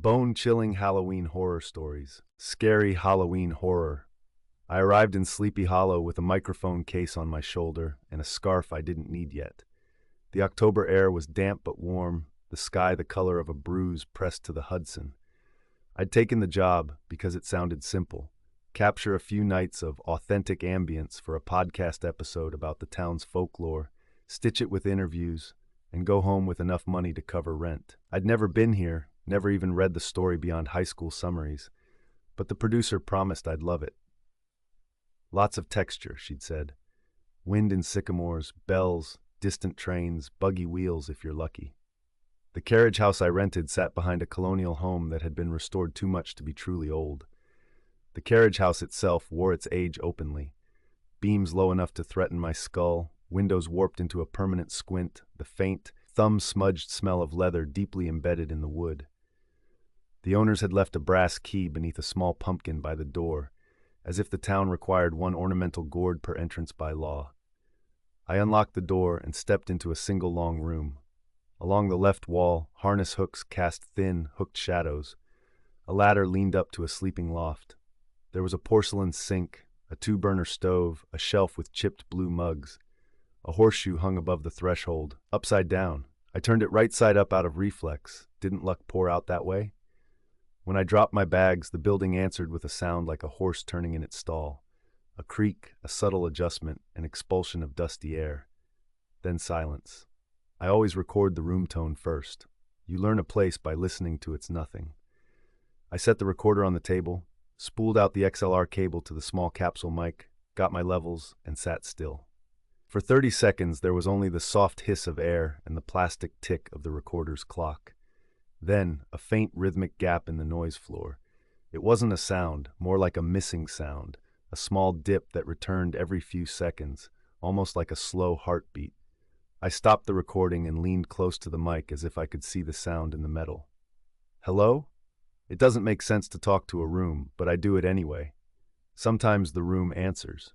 Bone-chilling Halloween horror stories. Scary Halloween horror. I arrived in Sleepy Hollow with a microphone case on my shoulder and a scarf I didn't need yet. The October air was damp but warm, the sky the color of a bruise pressed to the Hudson. I'd taken the job because it sounded simple. Capture a few nights of authentic ambience for a podcast episode about the town's folklore, stitch it with interviews, and go home with enough money to cover rent. I'd never been here, never even read the story beyond high school summaries, but the producer promised I'd love it. Lots of texture, she'd said. Wind in sycamores, bells, distant trains, buggy wheels if you're lucky. The carriage house I rented sat behind a colonial home that had been restored too much to be truly old. The carriage house itself wore its age openly. Beams low enough to threaten my skull, windows warped into a permanent squint, the faint, thumb-smudged smell of leather deeply embedded in the wood. The owners had left a brass key beneath a small pumpkin by the door, as if the town required one ornamental gourd per entrance by law. I unlocked the door and stepped into a single long room. Along the left wall, harness hooks cast thin, hooked shadows. A ladder leaned up to a sleeping loft. There was a porcelain sink, a two-burner stove, a shelf with chipped blue mugs. A horseshoe hung above the threshold, upside down. I turned it right side up out of reflex. Didn't luck pour out that way? When I dropped my bags, the building answered with a sound like a horse turning in its stall. A creak, a subtle adjustment, an expulsion of dusty air. Then silence. I always record the room tone first. You learn a place by listening to its nothing. I set the recorder on the table, spooled out the XLR cable to the small capsule mic, got my levels, and sat still. For 30 seconds, there was only the soft hiss of air and the plastic tick of the recorder's clock. Then, a faint rhythmic gap in the noise floor. It wasn't a sound, more like a missing sound, a small dip that returned every few seconds, almost like a slow heartbeat. I stopped the recording and leaned close to the mic as if I could see the sound in the metal. Hello? It doesn't make sense to talk to a room, but I do it anyway. Sometimes the room answers.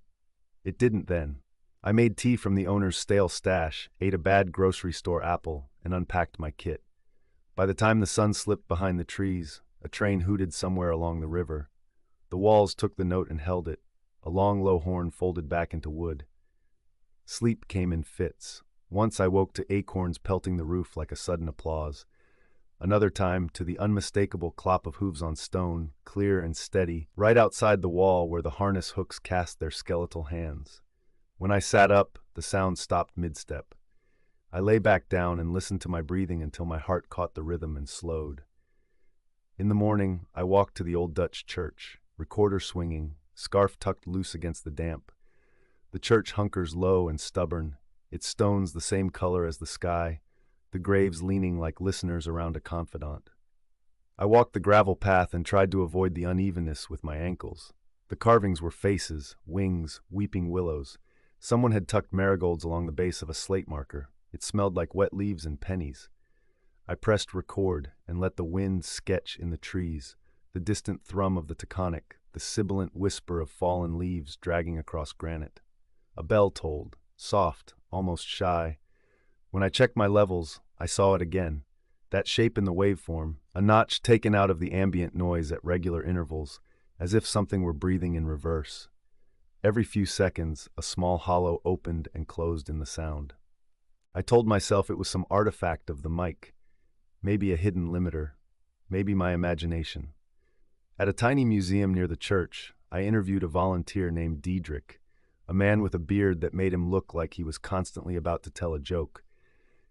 It didn't then. I made tea from the owner's stale stash, ate a bad grocery store apple, and unpacked my kit. By the time the sun slipped behind the trees, a train hooted somewhere along the river. The walls took the note and held it, a long low horn folded back into wood. Sleep came in fits. Once I woke to acorns pelting the roof like a sudden applause. Another time to the unmistakable clop of hooves on stone, clear and steady, right outside the wall where the harness hooks cast their skeletal hands. When I sat up, the sound stopped mid-step. I lay back down and listened to my breathing until my heart caught the rhythm and slowed. In the morning, I walked to the old Dutch church, recorder swinging, scarf tucked loose against the damp. The church hunkers low and stubborn, its stones the same color as the sky, the graves leaning like listeners around a confidant. I walked the gravel path and tried to avoid the unevenness with my ankles. The carvings were faces, wings, weeping willows. Someone had tucked marigolds along the base of a slate marker. It smelled like wet leaves and pennies. I pressed record and let the wind sketch in the trees, the distant thrum of the taconic, the sibilant whisper of fallen leaves dragging across granite. A bell tolled, soft, almost shy. When I checked my levels, I saw it again. That shape in the waveform, a notch taken out of the ambient noise at regular intervals, as if something were breathing in reverse. Every few seconds, a small hollow opened and closed in the sound. I told myself it was some artifact of the mic, maybe a hidden limiter, maybe my imagination. At a tiny museum near the church, I interviewed a volunteer named Diedrich, a man with a beard that made him look like he was constantly about to tell a joke.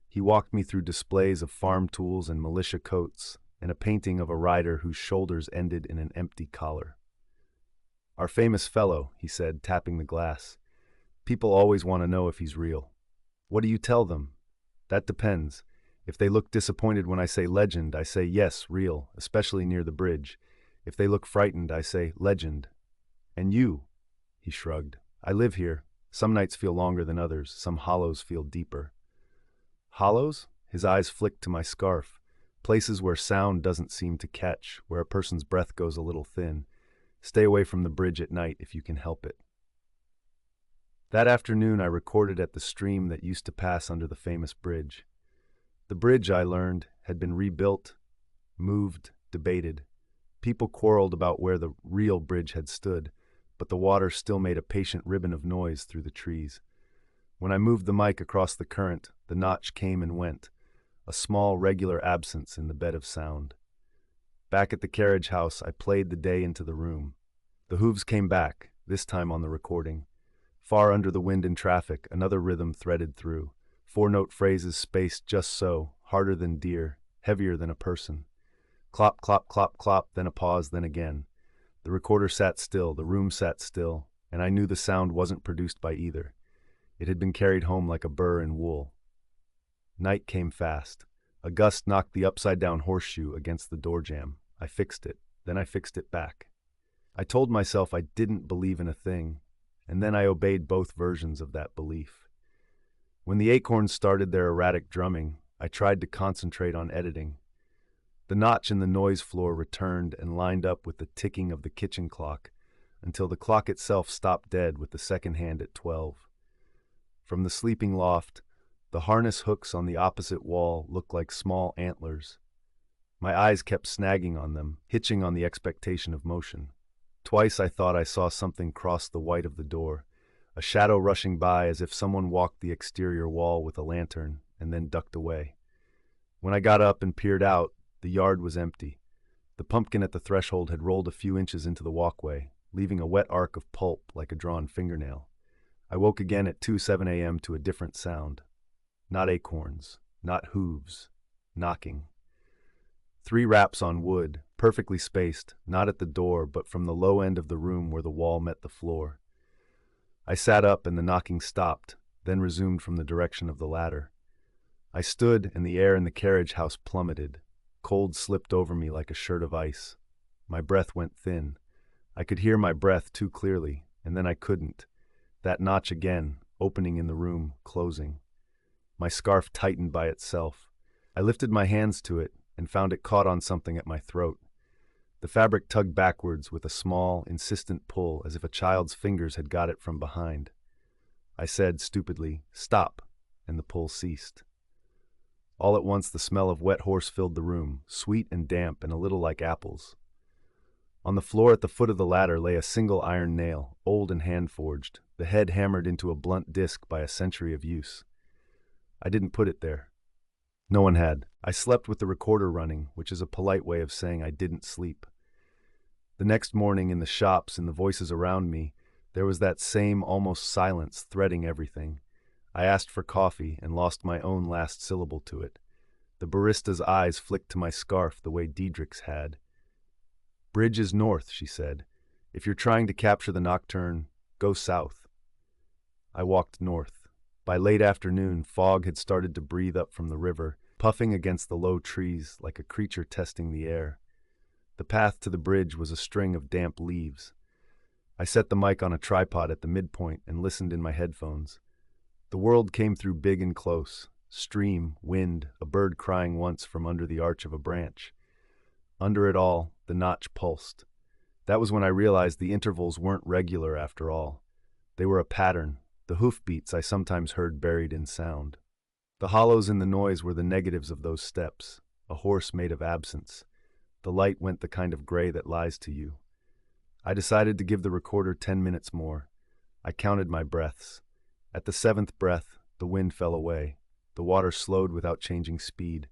He walked me through displays of farm tools and militia coats, and a painting of a rider whose shoulders ended in an empty collar. "Our famous fellow," he said, tapping the glass. "People always want to know if he's real." "What do you tell them?" "That depends. If they look disappointed when I say legend, I say yes, real, especially near the bridge. If they look frightened, I say legend." "And you?" He shrugged. "I live here. Some nights feel longer than others. Some hollows feel deeper." "Hollows?" His eyes flicked to my scarf. "Places where sound doesn't seem to catch, where a person's breath goes a little thin. Stay away from the bridge at night if you can help it." That afternoon, I recorded at the stream that used to pass under the famous bridge. The bridge, I learned, had been rebuilt, moved, debated. People quarreled about where the real bridge had stood, but the water still made a patient ribbon of noise through the trees. When I moved the mic across the current, the notch came and went, a small, regular absence in the bed of sound. Back at the carriage house, I played the day into the room. The hooves came back, this time on the recording. Far under the wind and traffic, another rhythm threaded through. 4-note phrases spaced just so, harder than deer, heavier than a person. Clop, clop, clop, clop, then a pause, then again. The recorder sat still, the room sat still, and I knew the sound wasn't produced by either. It had been carried home like a burr in wool. Night came fast. A gust knocked the upside-down horseshoe against the door jamb. I fixed it, then I fixed it back. I told myself I didn't believe in a thing, and then I obeyed both versions of that belief. When the acorns started their erratic drumming, I tried to concentrate on editing. The notch in the noise floor returned and lined up with the ticking of the kitchen clock, until the clock itself stopped dead with the second hand at 12. From the sleeping loft, the harness hooks on the opposite wall looked like small antlers. My eyes kept snagging on them, hitching on the expectation of motion. Twice I thought I saw something cross the white of the door, a shadow rushing by as if someone walked the exterior wall with a lantern and then ducked away. When I got up and peered out, the yard was empty. The pumpkin at the threshold had rolled a few inches into the walkway, leaving a wet arc of pulp like a drawn fingernail. I woke again at 2:07 a.m. to a different sound. Not acorns, not hooves, knocking. 3 raps on wood, perfectly spaced, not at the door but from the low end of the room where the wall met the floor. I sat up and the knocking stopped, then resumed from the direction of the ladder. I stood and the air in the carriage house plummeted. Cold slipped over me like a shirt of ice. My breath went thin. I could hear my breath too clearly, and then I couldn't. That notch again, opening in the room, closing. My scarf tightened by itself. I lifted my hands to it and found it caught on something at my throat. The fabric tugged backwards with a small, insistent pull as if a child's fingers had got it from behind. I said stupidly, "Stop," and the pull ceased. All at once the smell of wet horse filled the room, sweet and damp and a little like apples. On the floor at the foot of the ladder lay a single iron nail, old and hand-forged, the head hammered into a blunt disc by a century of use. I didn't put it there. No one had. I slept with the recorder running, which is a polite way of saying I didn't sleep. The next morning in the shops and the voices around me, there was that same almost silence threading everything. I asked for coffee and lost my own last syllable to it. The barista's eyes flicked to my scarf the way Diedrich's had. "Bridge is north," she said. "If you're trying to capture the nocturne, go south." I walked north. By late afternoon, fog had started to breathe up from the river, puffing against the low trees like a creature testing the air. The path to the bridge was a string of damp leaves. I set the mic on a tripod at the midpoint and listened in my headphones. The world came through big and close. Stream, wind, a bird crying once from under the arch of a branch. Under it all, the notch pulsed. That was when I realized the intervals weren't regular after all. They were a pattern, the hoofbeats I sometimes heard buried in sound. The hollows in the noise were the negatives of those steps, a horse made of absence. The light went the kind of gray that lies to you. I decided to give the recorder 10 minutes more. I counted my breaths. At the 7th breath, the wind fell away. The water slowed without changing speed.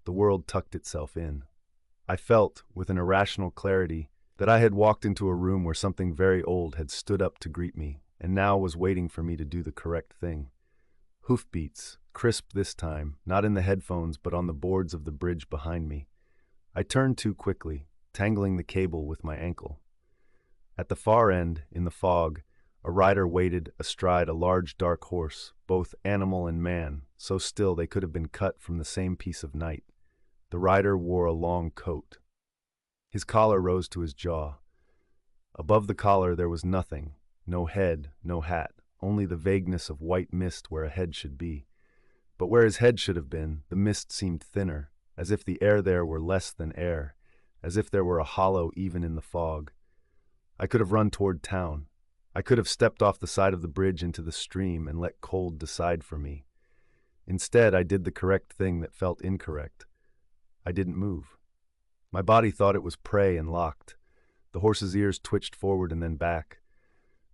The world tucked itself in. I felt, with an irrational clarity, that I had walked into a room where something very old had stood up to greet me, and now was waiting for me to do the correct thing. Hoofbeats, crisp this time, not in the headphones but on the boards of the bridge behind me. I turned too quickly, tangling the cable with my ankle. At the far end, in the fog, a rider waited astride a large dark horse, both animal and man, so still they could have been cut from the same piece of night. The rider wore a long coat. His collar rose to his jaw. Above the collar there was nothing, no head, no hat, only the vagueness of white mist where a head should be. But where his head should have been, the mist seemed thinner, as if the air there were less than air, as if there were a hollow even in the fog. I could have run toward town. I could have stepped off the side of the bridge into the stream and let cold decide for me. Instead, I did the correct thing that felt incorrect. I didn't move. My body thought it was prey and locked. The horse's ears twitched forward and then back.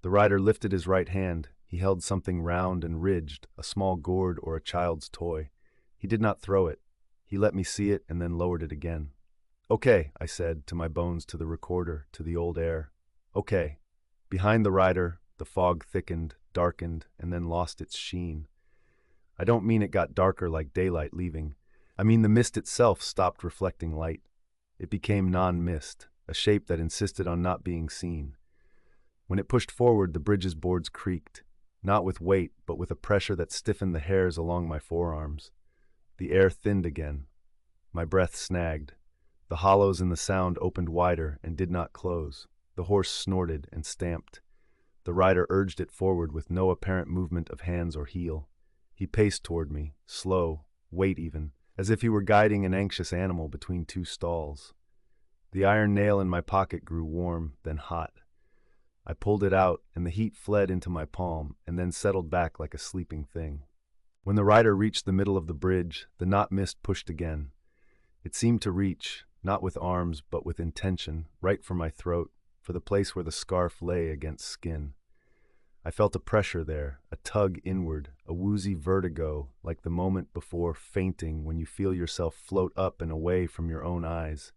The rider lifted his right hand. He held something round and ridged, a small gourd or a child's toy. He did not throw it. He let me see it and then lowered it again. "Okay," I said, to my bones, to the recorder, to the old air. "Okay." Behind the rider, the fog thickened, darkened, and then lost its sheen. I don't mean it got darker like daylight leaving. I mean the mist itself stopped reflecting light. It became non-mist, a shape that insisted on not being seen. When it pushed forward, the bridge's boards creaked, not with weight, but with a pressure that stiffened the hairs along my forearms. The air thinned again. My breath snagged. The hollows in the sound opened wider and did not close. The horse snorted and stamped. The rider urged it forward with no apparent movement of hands or heel. He paced toward me, slow, weight even, as if he were guiding an anxious animal between two stalls. The iron nail in my pocket grew warm, then hot. I pulled it out, and the heat fled into my palm and then settled back like a sleeping thing. When the rider reached the middle of the bridge, the not mist pushed again. It seemed to reach, not with arms but with intention, right for my throat, for the place where the scarf lay against skin. I felt a pressure there, a tug inward, a woozy vertigo, like the moment before fainting when you feel yourself float up and away from your own eyes.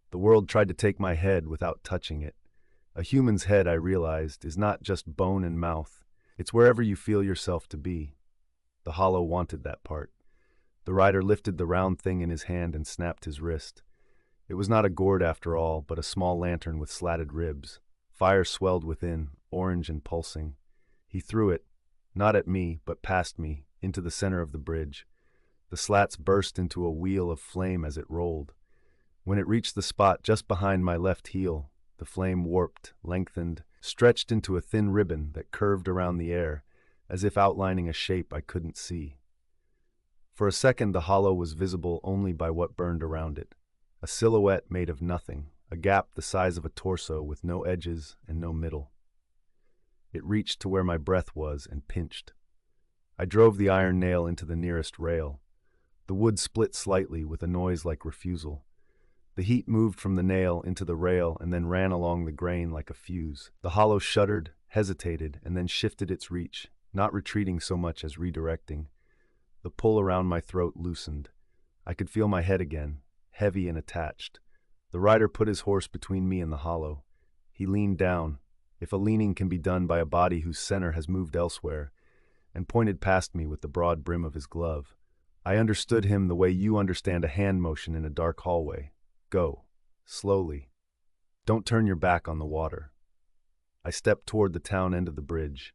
The world tried to take my head without touching it. A human's head, I realized, is not just bone and mouth. It's wherever you feel yourself to be. The hollow wanted that part. The rider lifted the round thing in his hand and snapped his wrist. It was not a gourd after all, but a small lantern with slatted ribs. Fire swelled within, orange and pulsing. He threw it, not at me, but past me, into the center of the bridge. The slats burst into a wheel of flame as it rolled. When it reached the spot just behind my left heel, the flame warped, lengthened, stretched into a thin ribbon that curved around the air, as if outlining a shape I couldn't see. For a second, the hollow was visible only by what burned around it. A silhouette made of nothing, a gap the size of a torso with no edges and no middle. It reached to where my breath was and pinched. I drove the iron nail into the nearest rail. The wood split slightly with a noise like refusal. The heat moved from the nail into the rail and then ran along the grain like a fuse. The hollow shuddered, hesitated, and then shifted its reach, not retreating so much as redirecting. The pull around my throat loosened. I could feel my head again, heavy and attached. The rider put his horse between me and the hollow. He leaned down, if a leaning can be done by a body whose center has moved elsewhere, and pointed past me with the broad brim of his glove. I understood him the way you understand a hand motion in a dark hallway. Go. Slowly. Don't turn your back on the water. I stepped toward the town end of the bridge.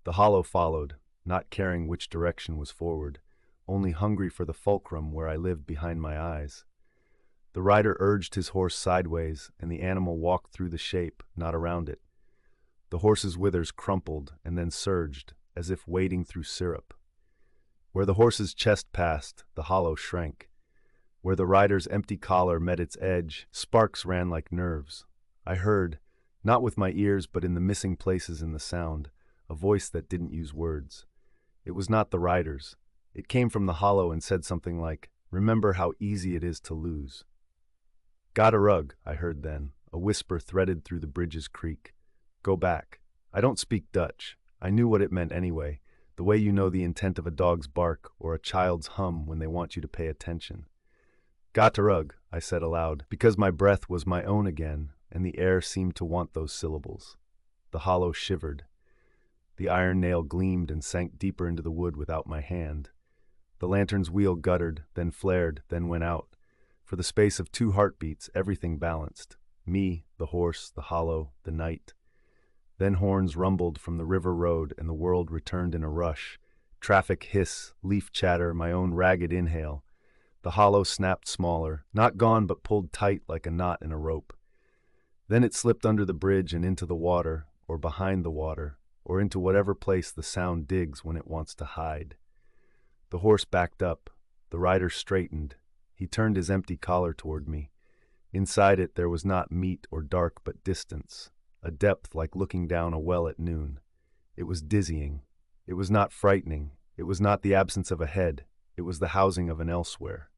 The hollow followed, not caring which direction was forward, only hungry for the fulcrum where I lived behind my eyes. The rider urged his horse sideways, and the animal walked through the shape, not around it. The horse's withers crumpled and then surged, as if wading through syrup. Where the horse's chest passed, the hollow shrank. Where the rider's empty collar met its edge, sparks ran like nerves. I heard, not with my ears but in the missing places in the sound, a voice that didn't use words. It was not the rider's. It came from the hollow and said something like, "Remember how easy it is to lose." "Got a rug," I heard then, a whisper threaded through the bridge's creak. "Go back." I don't speak Dutch. I knew what it meant anyway, the way you know the intent of a dog's bark or a child's hum when they want you to pay attention. "Got a rug," I said aloud, because my breath was my own again, and the air seemed to want those syllables. The hollow shivered. The iron nail gleamed and sank deeper into the wood without my hand. The lantern's wheel guttered, then flared, then went out. For the space of 2 heartbeats, everything balanced. Me, the horse, the hollow, the night. Then horns rumbled from the river road and the world returned in a rush. Traffic hiss, leaf chatter, my own ragged inhale. The hollow snapped smaller, not gone but pulled tight like a knot in a rope. Then it slipped under the bridge and into the water, or behind the water, or into whatever place the sound digs when it wants to hide. The horse backed up. The rider straightened. He turned his empty collar toward me. Inside it there was not meat or dark but distance, a depth like looking down a well at noon. It was dizzying. It was not frightening. It was not the absence of a head. It was the housing of an elsewhere.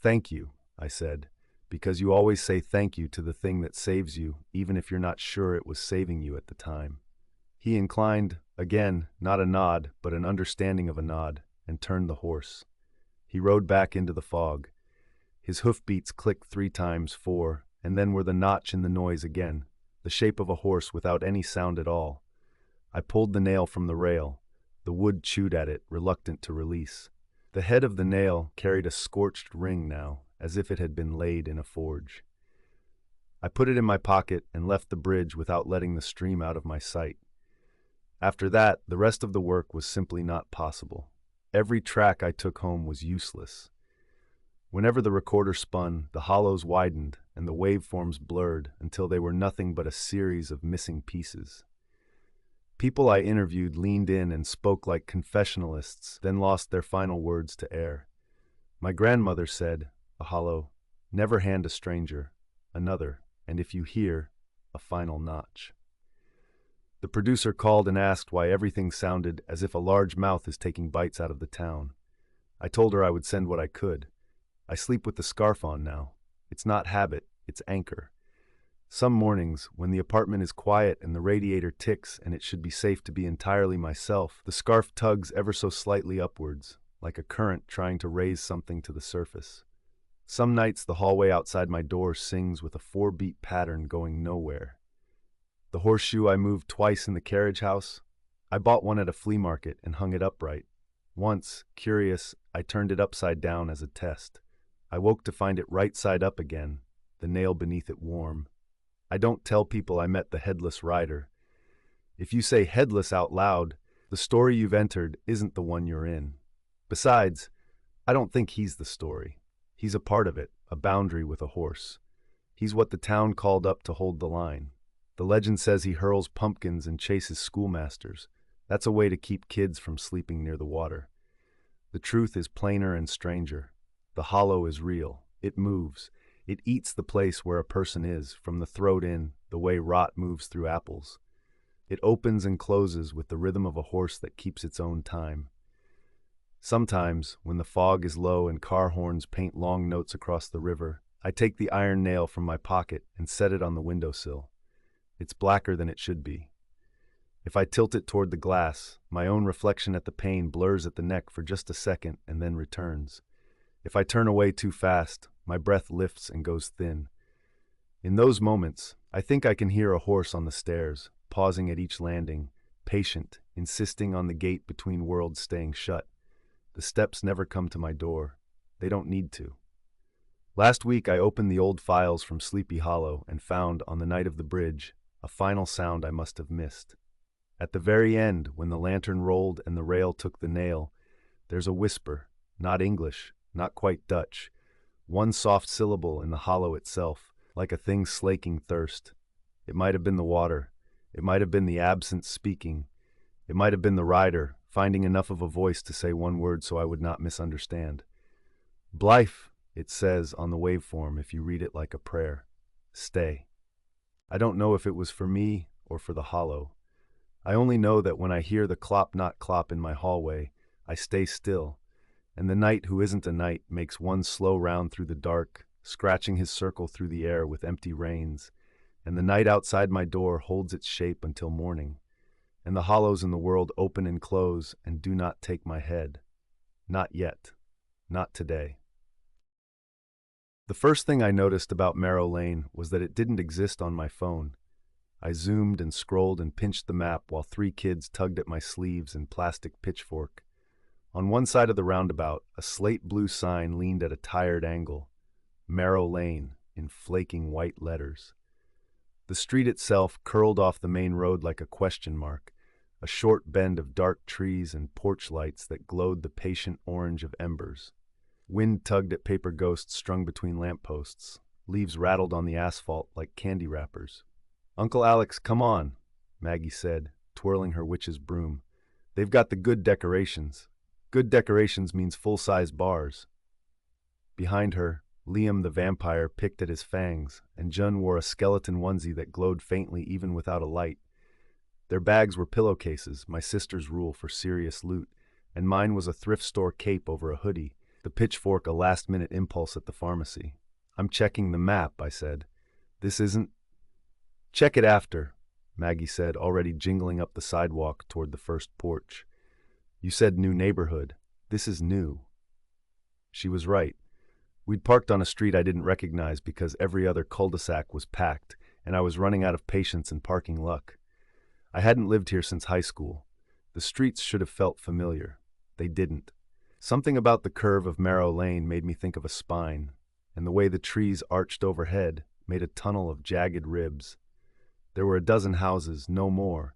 "Thank you," I said, because you always say thank you to the thing that saves you, even if you're not sure it was saving you at the time. He inclined, again, not a nod, but an understanding of a nod, and turned the horse. He rode back into the fog. His hoofbeats clicked 3 times, 4, and then were the notch in the noise again, the shape of a horse without any sound at all. I pulled the nail from the rail. The wood chewed at it, reluctant to release. The head of the nail carried a scorched ring now, as if it had been laid in a forge. I put it in my pocket and left the bridge without letting the stream out of my sight. After that, the rest of the work was simply not possible. Every track I took home was useless. Whenever the recorder spun, the hollows widened and the waveforms blurred until they were nothing but a series of missing pieces. People I interviewed leaned in and spoke like confessionalists, then lost their final words to air. My grandmother said, a hollow, "Never hand a stranger," another, "And if you hear, a final notch." The producer called and asked why everything sounded as if a large mouth is taking bites out of the town. I told her I would send what I could. I sleep with the scarf on now. It's not habit, it's anchor. Some mornings, when the apartment is quiet and the radiator ticks and it should be safe to be entirely myself, the scarf tugs ever so slightly upwards, like a current trying to raise something to the surface. Some nights the hallway outside my door sings with a 4-beat pattern going nowhere. The horseshoe I moved twice in the carriage house. I bought one at a flea market and hung it upright. Once, curious, I turned it upside down as a test. I woke to find it right side up again, the nail beneath it warm. I don't tell people I met the headless rider. If you say headless out loud, the story you've entered isn't the one you're in. Besides, I don't think he's the story. He's a part of it, a boundary with a horse. He's what the town called up to hold the line. The legend says he hurls pumpkins and chases schoolmasters. That's a way to keep kids from sleeping near the water. The truth is plainer and stranger. The hollow is real. It moves. It eats the place where a person is, from the throat in, the way rot moves through apples. It opens and closes with the rhythm of a horse that keeps its own time. Sometimes, when the fog is low and car horns paint long notes across the river, I take the iron nail from my pocket and set it on the windowsill. It's blacker than it should be. If I tilt it toward the glass, my own reflection at the pane blurs at the neck for just a second and then returns. If I turn away too fast, my breath lifts and goes thin. In those moments, I think I can hear a horse on the stairs, pausing at each landing, patient, insisting on the gate between worlds staying shut. The steps never come to my door. They don't need to. Last week I opened the old files from Sleepy Hollow and found, on the night of the bridge, a final sound I must have missed. At the very end, when the lantern rolled and the rail took the nail, there's a whisper, not English, not quite Dutch, one soft syllable in the hollow itself, like a thing slaking thirst. It might have been the water. It might have been the absence speaking. It might have been the rider, finding enough of a voice to say one word so I would not misunderstand. Blythe, it says on the waveform if you read it like a prayer. Stay. I don't know if it was for me or for the hollow. I only know that when I hear the clop-not-clop in my hallway, I stay still, and the night who isn't a night makes one slow round through the dark, scratching his circle through the air with empty reins, and the night outside my door holds its shape until morning, and the hollows in the world open and close and do not take my head. Not yet. Not today. The first thing I noticed about Marrow Lane was that it didn't exist on my phone. I zoomed and scrolled and pinched the map while 3 kids tugged at my sleeves and plastic pitchfork. On one side of the roundabout, a slate-blue sign leaned at a tired angle. Marrow Lane, in flaking white letters. The street itself curled off the main road like a question mark, a short bend of dark trees and porch lights that glowed the patient orange of embers. Wind tugged at paper ghosts strung between lampposts. Leaves rattled on the asphalt like candy wrappers. "Uncle Alex, come on," Maggie said, twirling her witch's broom. "They've got the good decorations. Good decorations means full-size bars." Behind her, Liam the vampire picked at his fangs, and Jun wore a skeleton onesie that glowed faintly even without a light. Their bags were pillowcases, my sister's rule for serious loot, and mine was a thrift store cape over a hoodie, the pitchfork a last-minute impulse at the pharmacy. I'm checking the map, I said. This isn't... Check it after, Maggie said, already jingling up the sidewalk toward the first porch. You said new neighborhood. This is new. She was right. We'd parked on a street I didn't recognize because every other cul-de-sac was packed, and I was running out of patience and parking luck. I hadn't lived here since high school. The streets should have felt familiar. They didn't. Something about the curve of Marrow Lane made me think of a spine, and the way the trees arched overhead made a tunnel of jagged ribs. There were a dozen houses, no more,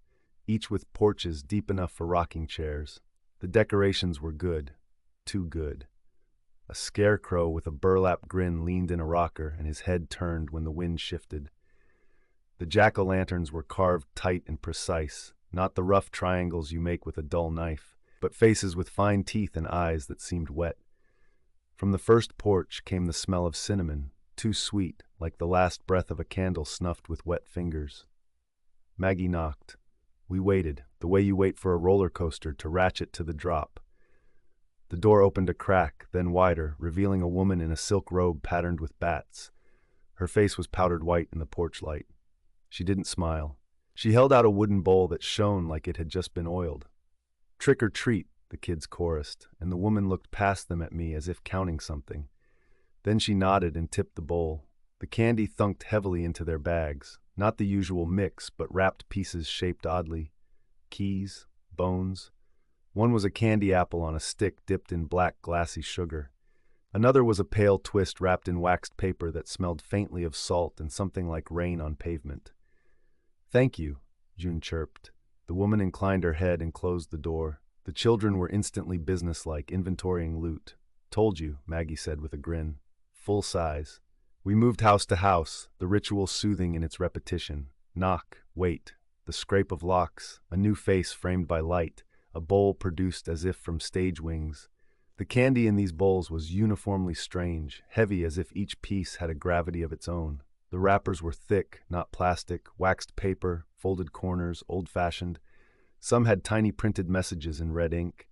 each with porches deep enough for rocking chairs. The decorations were good, too good. A scarecrow with a burlap grin leaned in a rocker, and his head turned when the wind shifted. The jack-o'-lanterns were carved tight and precise, not the rough triangles you make with a dull knife, but faces with fine teeth and eyes that seemed wet. From the first porch came the smell of cinnamon, too sweet, like the last breath of a candle snuffed with wet fingers. Maggie knocked. We waited, the way you wait for a roller coaster to ratchet to the drop. The door opened a crack, then wider, revealing a woman in a silk robe patterned with bats. Her face was powdered white in the porch light. She didn't smile. She held out a wooden bowl that shone like it had just been oiled. Trick or treat, the kids chorused, and the woman looked past them at me as if counting something. Then she nodded and tipped the bowl. The candy thunked heavily into their bags, not the usual mix, but wrapped pieces shaped oddly. Keys, bones. One was a candy apple on a stick dipped in black glassy sugar. Another was a pale twist wrapped in waxed paper that smelled faintly of salt and something like rain on pavement. Thank you, June chirped. The woman inclined her head and closed the door. The children were instantly businesslike, inventorying loot. Told you, Maggie said with a grin. Full size. We moved house to house, the ritual soothing in its repetition. Knock, wait, the scrape of locks, a new face framed by light, a bowl produced as if from stage wings. The candy in these bowls was uniformly strange, heavy as if each piece had a gravity of its own. The wrappers were thick, not plastic, waxed paper, folded corners, old-fashioned. Some had tiny printed messages in red ink.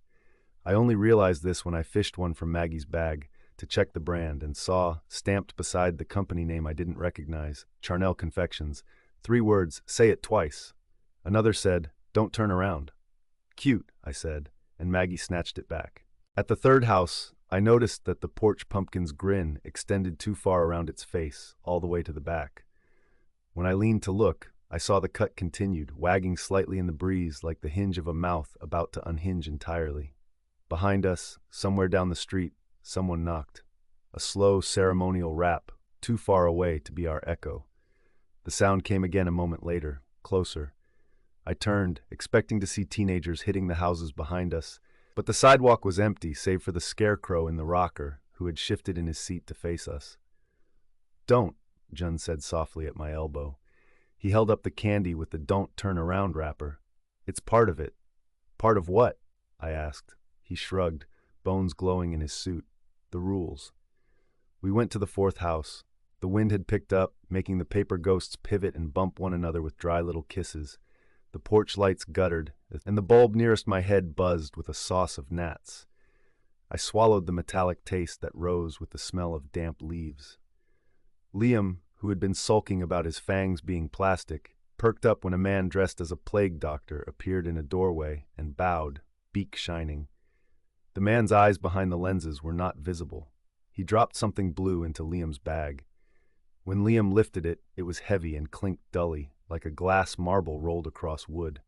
I only realized this when I fished one from Maggie's bag to check the brand and saw, stamped beside the company name I didn't recognize, Charnel Confections, 3 words, say it twice. Another said, don't turn around. Cute, I said, and Maggie snatched it back. At the third house, I noticed that the porch pumpkin's grin extended too far around its face, all the way to the back. When I leaned to look, I saw the cut continued, wagging slightly in the breeze like the hinge of a mouth about to unhinge entirely. Behind us, somewhere down the street, someone knocked. A slow, ceremonial rap, too far away to be our echo. The sound came again a moment later, closer. I turned, expecting to see teenagers hitting the houses behind us, but the sidewalk was empty save for the scarecrow in the rocker, who had shifted in his seat to face us. Don't, Jun said softly at my elbow. He held up the candy with the don't turn around wrapper. It's part of it. Part of what? I asked. He shrugged, bones glowing in his suit. The rules. We went to the fourth house. The wind had picked up, making the paper ghosts pivot and bump one another with dry little kisses. The porch lights guttered, and the bulb nearest my head buzzed with a sauce of gnats. I swallowed the metallic taste that rose with the smell of damp leaves. Liam, who had been sulking about his fangs being plastic, perked up when a man dressed as a plague doctor appeared in a doorway and bowed, beak shining. The man's eyes behind the lenses were not visible. He dropped something blue into Liam's bag. When Liam lifted it, it was heavy and clinked dully, like a glass marble rolled across wood.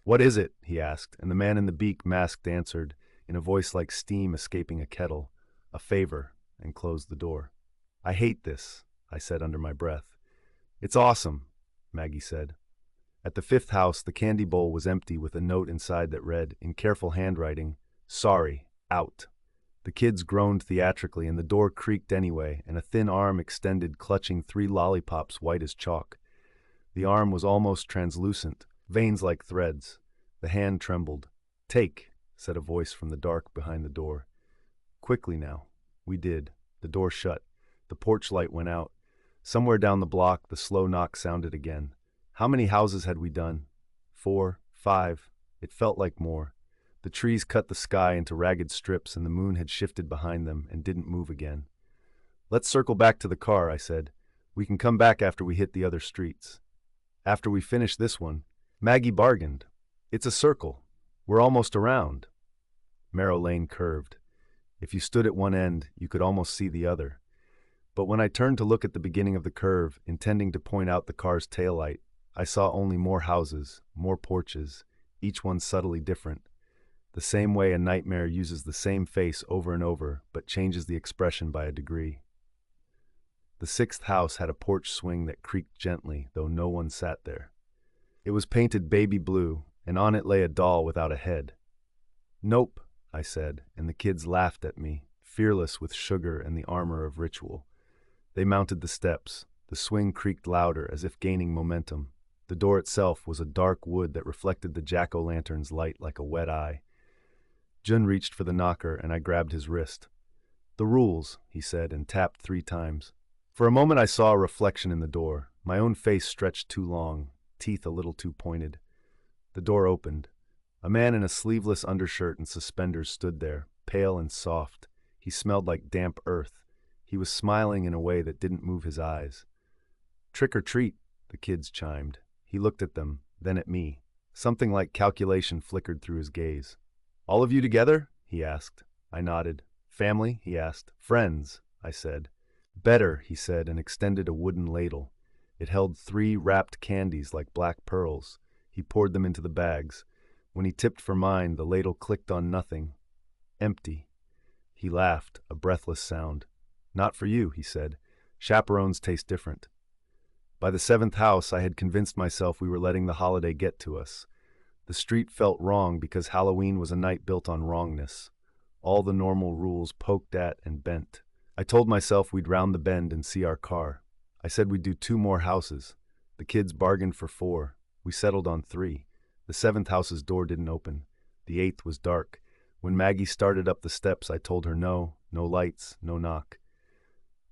What is it? He asked, and the man in the beak masked answered, in a voice like steam escaping a kettle, a favor, and closed the door. I hate this, I said under my breath. It's awesome, Maggie said. At the fifth house, the candy bowl was empty with a note inside that read, in careful handwriting, sorry, out. The kids groaned theatrically, and the door creaked anyway, and a thin arm extended, clutching 3 lollipops white as chalk. The arm was almost translucent, veins like threads. The hand trembled. Take, said a voice from the dark behind the door. Quickly now. We did. The door shut. The porch light went out. Somewhere down the block, the slow knock sounded again. How many houses had we done? 4, 5. It felt like more. The trees cut the sky into ragged strips, and the moon had shifted behind them and didn't move again. Let's circle back to the car, I said. We can come back after we hit the other streets. After we finish this one, Maggie bargained. It's a circle. We're almost around. Marrow Lane curved. If you stood at one end, you could almost see the other. But when I turned to look at the beginning of the curve, intending to point out the car's taillight, I saw only more houses, more porches, each one subtly different. The same way a nightmare uses the same face over and over, but changes the expression by a degree. The sixth house had a porch swing that creaked gently, though no one sat there. It was painted baby blue, and on it lay a doll without a head. Nope, I said, and the kids laughed at me, fearless with sugar and the armor of ritual. They mounted the steps. The swing creaked louder, as if gaining momentum. The door itself was a dark wood that reflected the jack-o'-lantern's light like a wet eye. Jun reached for the knocker, and I grabbed his wrist. "The rules," he said, and tapped 3 times. For a moment I saw a reflection in the door, my own face stretched too long, teeth a little too pointed. The door opened. A man in a sleeveless undershirt and suspenders stood there, pale and soft. He smelled like damp earth. He was smiling in a way that didn't move his eyes. "Trick or treat," the kids chimed. He looked at them, then at me. Something like calculation flickered through his gaze. "All of you together?" he asked. I nodded. "Family?" he asked. "Friends," I said. "Better," he said, and extended a wooden ladle. It held 3 wrapped candies like black pearls. He poured them into the bags. When he tipped for mine, the ladle clicked on nothing. Empty. He laughed, a breathless sound. "Not for you," he said. "Chaperones taste different." By the 7th house, I had convinced myself we were letting the holiday get to us. The street felt wrong because Halloween was a night built on wrongness. All the normal rules poked at and bent. I told myself we'd round the bend and see our car. I said we'd do 2 more houses. The kids bargained for 4. We settled on 3. The 7th house's door didn't open. The 8th was dark. When Maggie started up the steps, I told her no lights, no knock.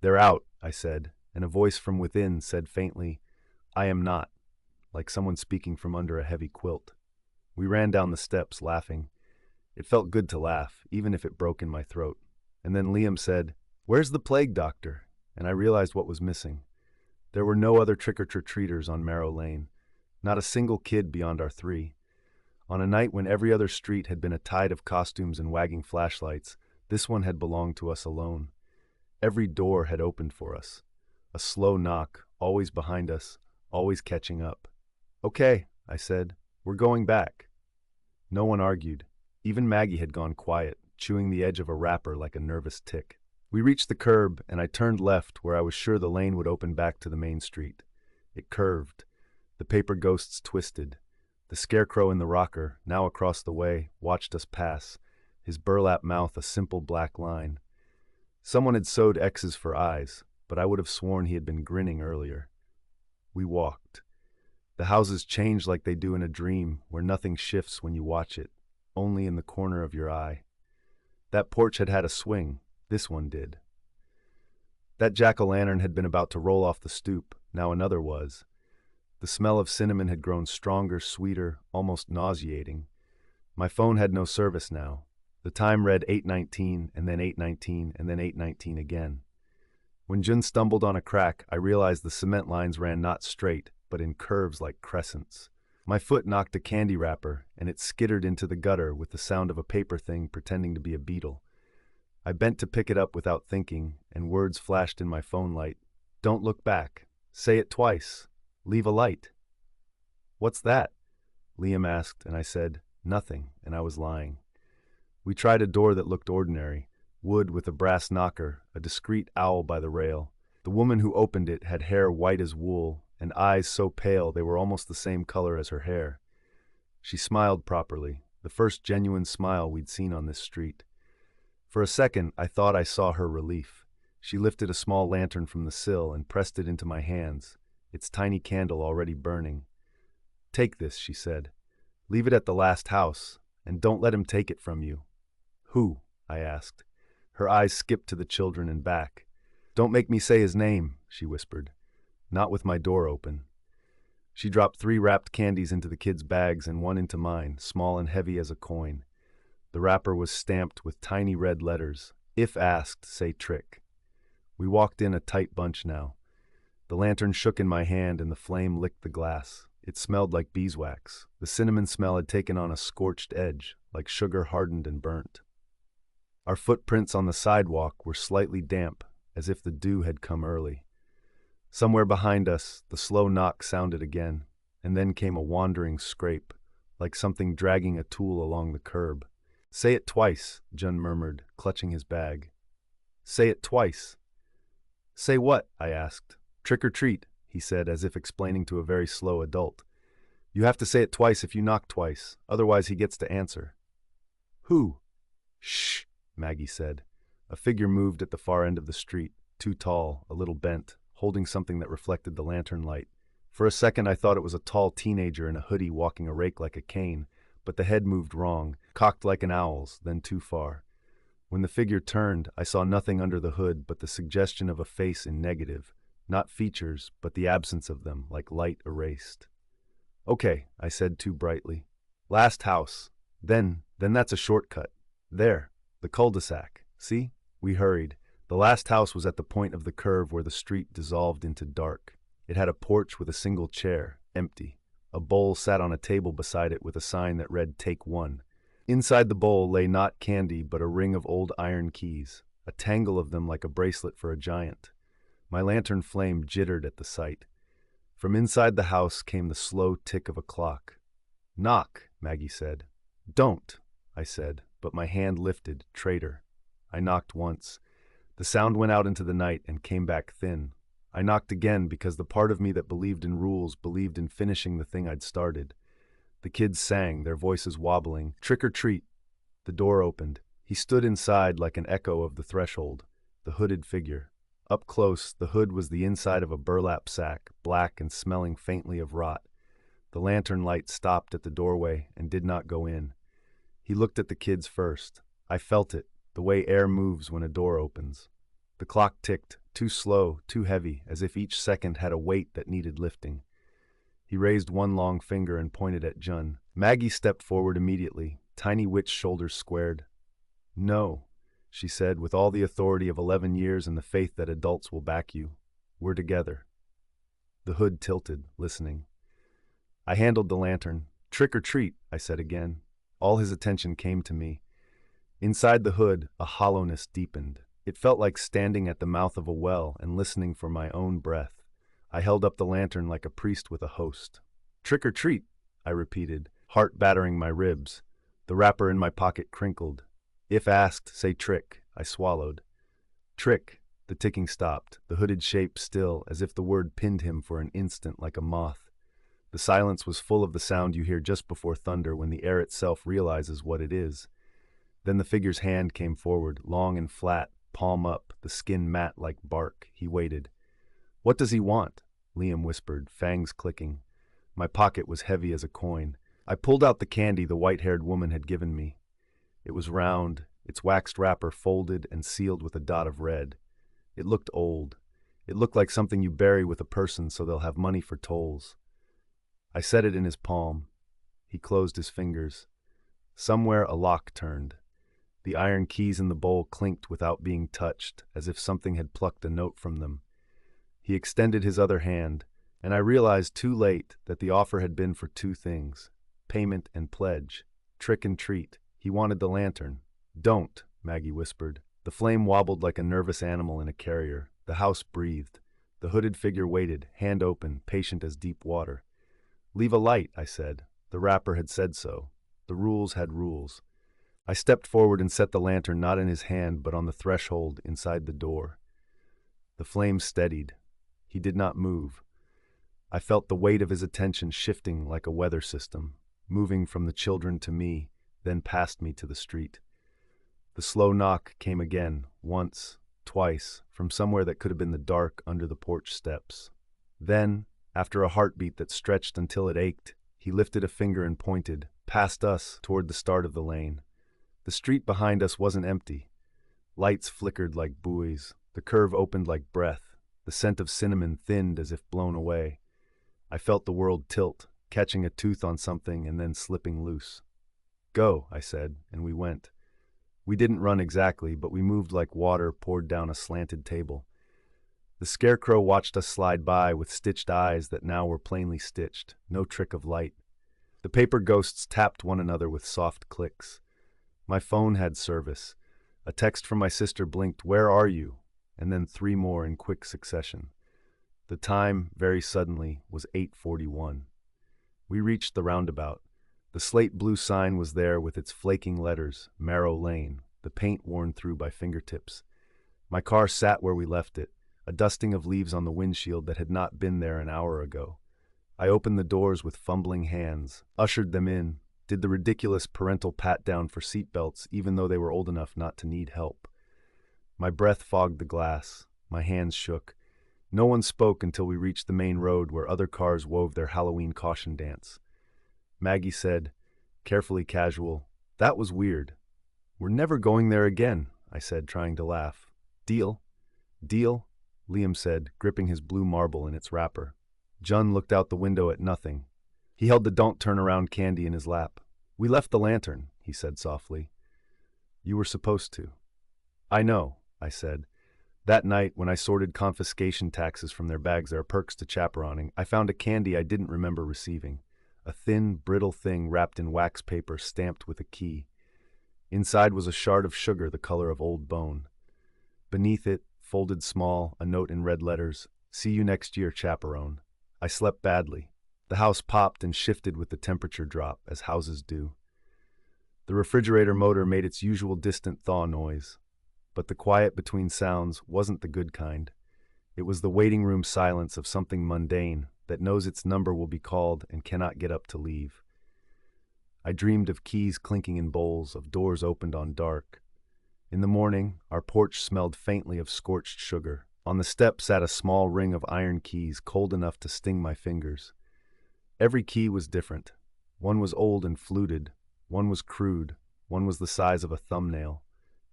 "They're out," I said, and a voice from within said faintly, "I am not," like someone speaking from under a heavy quilt. We ran down the steps, laughing. It felt good to laugh, even if it broke in my throat. And then Liam said, "Where's the plague doctor?" And I realized what was missing. There were no other trick-or-treaters on Marrow Lane. Not a single kid beyond our 3. On a night when every other street had been a tide of costumes and wagging flashlights, this one had belonged to us alone. Every door had opened for us. A slow knock, always behind us, always catching up. "Okay," I said, "we're going back." No one argued. Even Maggie had gone quiet, chewing the edge of a wrapper like a nervous tick. We reached the curb, and I turned left where I was sure the lane would open back to the main street. It curved. The paper ghosts twisted. The scarecrow in the rocker, now across the way, watched us pass, his burlap mouth a simple black line. Someone had sewed X's for eyes, but I would have sworn he had been grinning earlier. We walked. The houses changed like they do in a dream, where nothing shifts when you watch it, only in the corner of your eye. That porch had had a swing. This one did. That jack-o'-lantern had been about to roll off the stoop. Now another was. The smell of cinnamon had grown stronger, sweeter, almost nauseating. My phone had no service now. The time read 8:19, and then 8:19, and then 8:19 again. When Jun stumbled on a crack, I realized the cement lines ran not straight, but in curves like crescents. My foot knocked a candy wrapper, and it skittered into the gutter with the sound of a paper thing pretending to be a beetle. I bent to pick it up without thinking, and words flashed in my phone light. "Don't look back. Say it twice. Leave a light." "What's that?" Liam asked, and I said, "Nothing," and I was lying. We tried a door that looked ordinary, wood with a brass knocker, a discreet owl by the rail. The woman who opened it had hair white as wool, and eyes so pale they were almost the same color as her hair. She smiled properly, the first genuine smile we'd seen on this street. For a second, I thought I saw her relief. She lifted a small lantern from the sill and pressed it into my hands, its tiny candle already burning. "Take this," she said. "Leave it at the last house, and don't let him take it from you." "Who?" I asked. Her eyes skipped to the children and back. "Don't make me say his name," she whispered. "Not with my door open." She dropped 3 wrapped candies into the kids' bags and 1 into mine, small and heavy as a coin. The wrapper was stamped with tiny red letters. "If asked, say trick." We walked in a tight bunch now. The lantern shook in my hand and the flame licked the glass. It smelled like beeswax. The cinnamon smell had taken on a scorched edge, like sugar hardened and burnt. Our footprints on the sidewalk were slightly damp, as if the dew had come early. Somewhere behind us, the slow knock sounded again, and then came a wandering scrape, like something dragging a tool along the curb. "Say it twice," Jun murmured, clutching his bag. "Say it twice." "Say what?" I asked. "Trick or treat," he said, as if explaining to a very slow adult. "You have to say it twice if you knock twice, otherwise he gets to answer." "Who?" "Shh," Maggie said. A figure moved at the far end of the street, too tall, a little bent, holding something that reflected the lantern light. For a second I thought it was a tall teenager in a hoodie walking a rake like a cane, but the head moved wrong, cocked like an owl's, then too far. When the figure turned, I saw nothing under the hood but the suggestion of a face in negative, not features, but the absence of them, like light erased. "Okay," I said too brightly. "Last house. Then that's a shortcut. There, the cul-de-sac. See?" We hurried. The last house was at the point of the curve where the street dissolved into dark. It had a porch with a single chair, empty. A bowl sat on a table beside it with a sign that read "Take One." Inside the bowl lay not candy but a ring of old iron keys, a tangle of them like a bracelet for a giant. My lantern flame jittered at the sight. From inside the house came the slow tick of a clock. "Knock," Maggie said. "Don't," I said, but my hand lifted, traitor. I knocked once. The sound went out into the night and came back thin. I knocked again because the part of me that believed in rules believed in finishing the thing I'd started. The kids sang, their voices wobbling. "Trick or treat." The door opened. He stood inside like an echo of the threshold, the hooded figure. Up close, the hood was the inside of a burlap sack, black and smelling faintly of rot. The lantern light stopped at the doorway and did not go in. He looked at the kids first. I felt it, the way air moves when a door opens. The clock ticked, too slow, too heavy, as if each second had a weight that needed lifting. He raised one long finger and pointed at Jun. Maggie stepped forward immediately, tiny witch shoulders squared. "No," she said, with all the authority of 11 years and the faith that adults will back you. "We're together." The hood tilted, listening. I handled the lantern. "Trick or treat," I said again. All his attention came to me. Inside the hood, a hollowness deepened. It felt like standing at the mouth of a well and listening for my own breath. I held up the lantern like a priest with a host. "Trick or treat," I repeated, heart battering my ribs. The wrapper in my pocket crinkled. "If asked, say trick," I swallowed. "Trick." The ticking stopped, the hooded shape still, as if the word pinned him for an instant like a moth. The silence was full of the sound you hear just before thunder when the air itself realizes what it is. Then the figure's hand came forward, long and flat, palm up, the skin matte like bark. He waited. "What does he want?" Liam whispered, fangs clicking. My pocket was heavy as a coin. I pulled out the candy the white-haired woman had given me. It was round, its waxed wrapper folded and sealed with a dot of red. It looked old. It looked like something you bury with a person so they'll have money for tolls. I set it in his palm. He closed his fingers. Somewhere a lock turned. The iron keys in the bowl clinked without being touched, as if something had plucked a note from them. He extended his other hand, and I realized too late that the offer had been for two things: payment and pledge, trick and treat. He wanted the lantern. "Don't," Maggie whispered. The flame wobbled like a nervous animal in a carrier. The house breathed. The hooded figure waited, hand open, patient as deep water. "Leave a light," I said. The wrapper had said so. The rules had rules. I stepped forward and set the lantern not in his hand but on the threshold inside the door. The flame steadied. He did not move. I felt the weight of his attention shifting like a weather system, moving from the children to me, then past me to the street. The slow knock came again, once, twice, from somewhere that could have been the dark under the porch steps. Then, after a heartbeat that stretched until it ached, he lifted a finger and pointed, past us, toward the start of the lane. The street behind us wasn't empty. Lights flickered like buoys. The curve opened like breath. The scent of cinnamon thinned as if blown away. I felt the world tilt, catching a tooth on something and then slipping loose. "Go," I said, and we went. We didn't run exactly, but we moved like water poured down a slanted table. The scarecrow watched us slide by with stitched eyes that now were plainly stitched, no trick of light. The paper ghosts tapped one another with soft clicks. My phone had service. A text from my sister blinked, "Where are you?" and then three more in quick succession. The time, very suddenly, was 8:41. We reached the roundabout. The slate blue sign was there with its flaking letters, Marrow Lane, the paint worn through by fingertips. My car sat where we left it, a dusting of leaves on the windshield that had not been there an hour ago. I opened the doors with fumbling hands, ushered them in, did the ridiculous parental pat-down for seatbelts even though they were old enough not to need help. My breath fogged the glass. My hands shook. No one spoke until we reached the main road where other cars wove their Halloween caution dance. Maggie said, carefully casual, "That was weird." "We're never going there again," I said, trying to laugh. "Deal?" "Deal?" Liam said, gripping his blue marble in its wrapper. Jun looked out the window at nothing. He held the "don't turn around" candy in his lap. "We left the lantern," he said softly. "You were supposed to." "I know," I said. That night, when I sorted confiscation taxes from their bags, there are perks to chaperoning, I found a candy I didn't remember receiving. A thin, brittle thing wrapped in wax paper stamped with a key. Inside was a shard of sugar the color of old bone. Beneath it, folded small, a note in red letters, "See you next year, chaperone." I slept badly. The house popped and shifted with the temperature drop, as houses do. The refrigerator motor made its usual distant thaw noise. But the quiet between sounds wasn't the good kind. It was the waiting room silence of something mundane that knows its number will be called and cannot get up to leave. I dreamed of keys clinking in bowls, of doors opened on dark. In the morning, our porch smelled faintly of scorched sugar. On the step sat a small ring of iron keys, cold enough to sting my fingers. Every key was different. One was old and fluted, one was crude, one was the size of a thumbnail.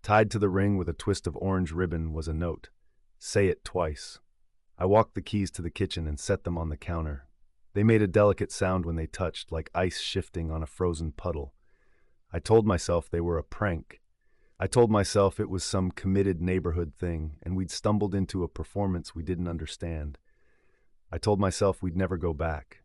Tied to the ring with a twist of orange ribbon was a note. "Say it twice." I walked the keys to the kitchen and set them on the counter. They made a delicate sound when they touched, like ice shifting on a frozen puddle. I told myself they were a prank. I told myself it was some committed neighborhood thing, and we'd stumbled into a performance we didn't understand. I told myself we'd never go back.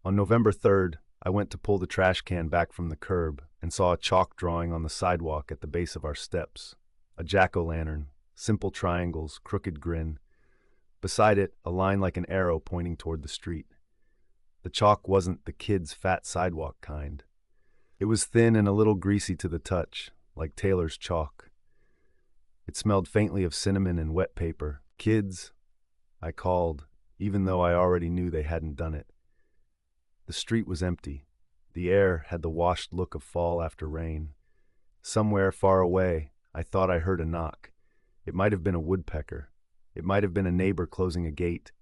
On November 3rd, I went to pull the trash can back from the curb and saw a chalk drawing on the sidewalk at the base of our steps. A jack-o'-lantern, simple triangles, crooked grin. Beside it, a line like an arrow pointing toward the street. The chalk wasn't the kids' fat sidewalk kind. It was thin and a little greasy to the touch, like Taylor's chalk. It smelled faintly of cinnamon and wet paper. "Kids," I called, even though I already knew they hadn't done it. The street was empty. The air had the washed look of fall after rain. Somewhere far away, I thought I heard a knock. It might have been a woodpecker. It might have been a neighbor closing a gate.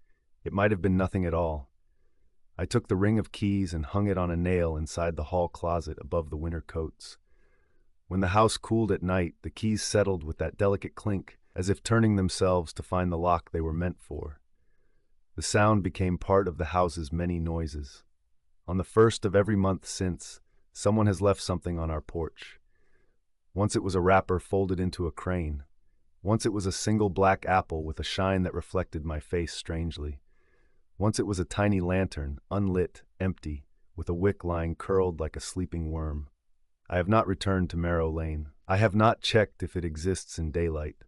It might have been nothing at all. I took the ring of keys and hung it on a nail inside the hall closet above the winter coats. When the house cooled at night, the keys settled with that delicate clink, as if turning themselves to find the lock they were meant for. The sound became part of the house's many noises. On the first of every month since, someone has left something on our porch. Once it was a wrapper folded into a crane. Once it was a single black apple with a shine that reflected my face strangely. Once it was a tiny lantern, unlit, empty, with a wick lying curled like a sleeping worm. I have not returned to Marrow Lane. I have not checked if it exists in daylight.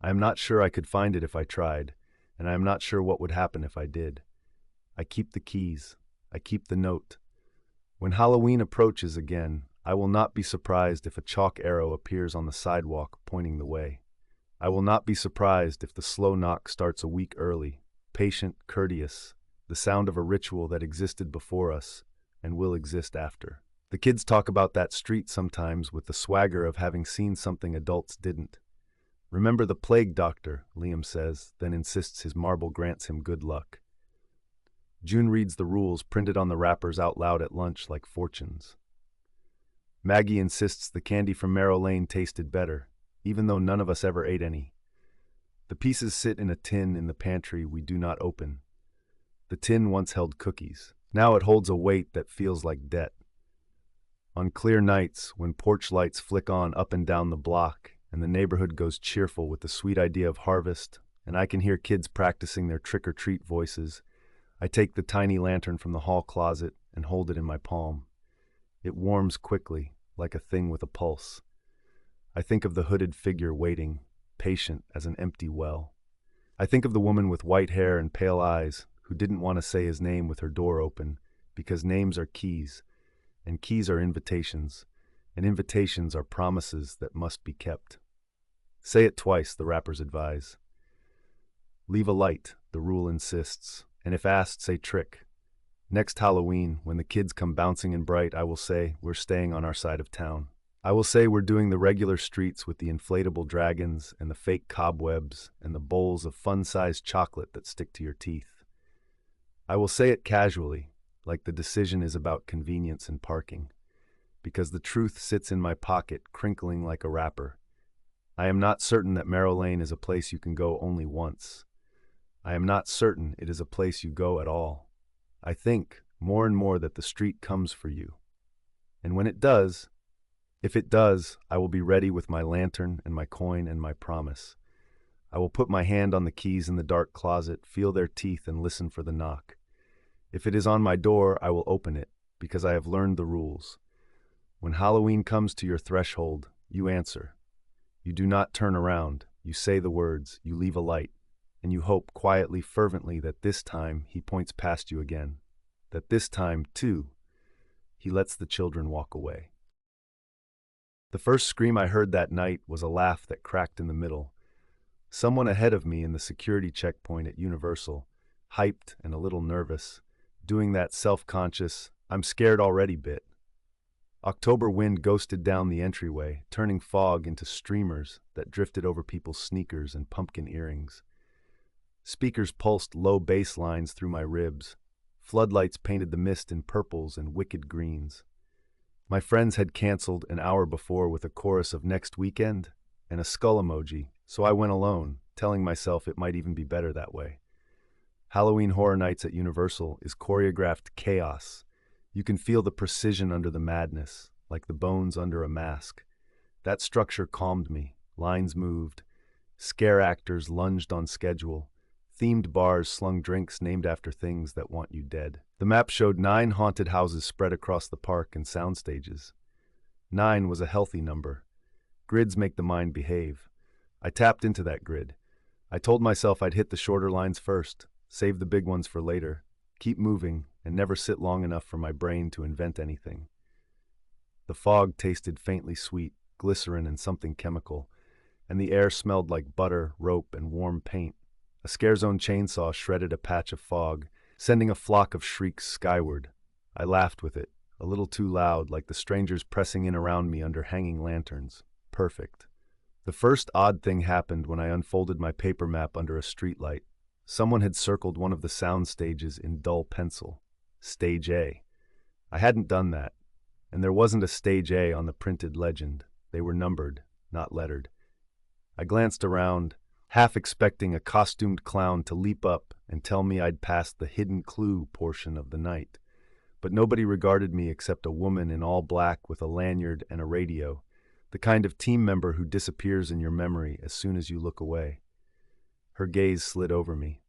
I am not sure I could find it if I tried, and I am not sure what would happen if I did. I keep the keys. I keep the note. When Halloween approaches again, I will not be surprised if a chalk arrow appears on the sidewalk pointing the way. I will not be surprised if the slow knock starts a week early, patient, courteous, the sound of a ritual that existed before us and will exist after. The kids talk about that street sometimes with the swagger of having seen something adults didn't. "Remember the plague doctor," Liam says, then insists his marble grants him good luck. June reads the rules printed on the wrappers out loud at lunch like fortunes. Maggie insists the candy from Marrow Lane tasted better, even though none of us ever ate any. The pieces sit in a tin in the pantry we do not open. The tin once held cookies. Now it holds a weight that feels like debt. On clear nights, when porch lights flick on up and down the block, and the neighborhood goes cheerful with the sweet idea of harvest and I can hear kids practicing their trick-or-treat voices. I take the tiny lantern from the hall closet and hold it in my palm. It warms quickly, like a thing with a pulse. I think of the hooded figure waiting, patient as an empty well. I think of the woman with white hair and pale eyes who didn't want to say his name with her door open, because names are keys, and keys are invitations, and invitations are promises that must be kept. Say it twice, the rappers advise. Leave a light, the rule insists, and if asked, say trick. Next Halloween, when the kids come bouncing and bright, I will say we're staying on our side of town. I will say we're doing the regular streets with the inflatable dragons and the fake cobwebs and the bowls of fun-sized chocolate that stick to your teeth. I will say it casually, like the decision is about convenience and parking, because the truth sits in my pocket, crinkling like a wrapper. I am not certain that Merrow Lane is a place you can go only once. I am not certain it is a place you go at all. I think, more and more, that the street comes for you. And when it does, if it does, I will be ready with my lantern and my coin and my promise. I will put my hand on the keys in the dark closet, feel their teeth, and listen for the knock. If it is on my door, I will open it, because I have learned the rules. When Halloween comes to your threshold, you answer. You do not turn around, you say the words, you leave a light, and you hope quietly, fervently, that this time he points past you again, that this time, too, he lets the children walk away. The first scream I heard that night was a laugh that cracked in the middle. Someone ahead of me in the security checkpoint at Universal, hyped and a little nervous, doing that self-conscious, I'm scared already bit. October wind ghosted down the entryway, turning fog into streamers that drifted over people's sneakers and pumpkin earrings. Speakers pulsed low bass lines through my ribs. Floodlights painted the mist in purples and wicked greens. My friends had canceled an hour before with a chorus of next weekend and a skull emoji, so I went alone, telling myself it might even be better that way. Halloween Horror Nights at Universal is choreographed chaos. You can feel the precision under the madness, like the bones under a mask. That structure calmed me. Lines moved. Scare actors lunged on schedule. Themed bars slung drinks named after things that want you dead. The map showed 9 haunted houses spread across the park and sound stages. 9 was a healthy number. Grids make the mind behave. I tapped into that grid. I told myself I'd hit the shorter lines first, save the big ones for later, keep moving, and never sit long enough for my brain to invent anything. The fog tasted faintly sweet, glycerin and something chemical, and the air smelled like butter, rope, and warm paint. A scare zone chainsaw shredded a patch of fog, sending a flock of shrieks skyward. I laughed with it, a little too loud, like the strangers pressing in around me under hanging lanterns. Perfect. The first odd thing happened when I unfolded my paper map under a streetlight. Someone had circled one of the sound stages in dull pencil. Stage A. I hadn't done that, and there wasn't a Stage A on the printed legend. They were numbered, not lettered. I glanced around, half expecting a costumed clown to leap up and tell me I'd passed the hidden clue portion of the night. But nobody regarded me except a woman in all black with a lanyard and a radio, the kind of team member who disappears in your memory as soon as you look away. Her gaze slid over me.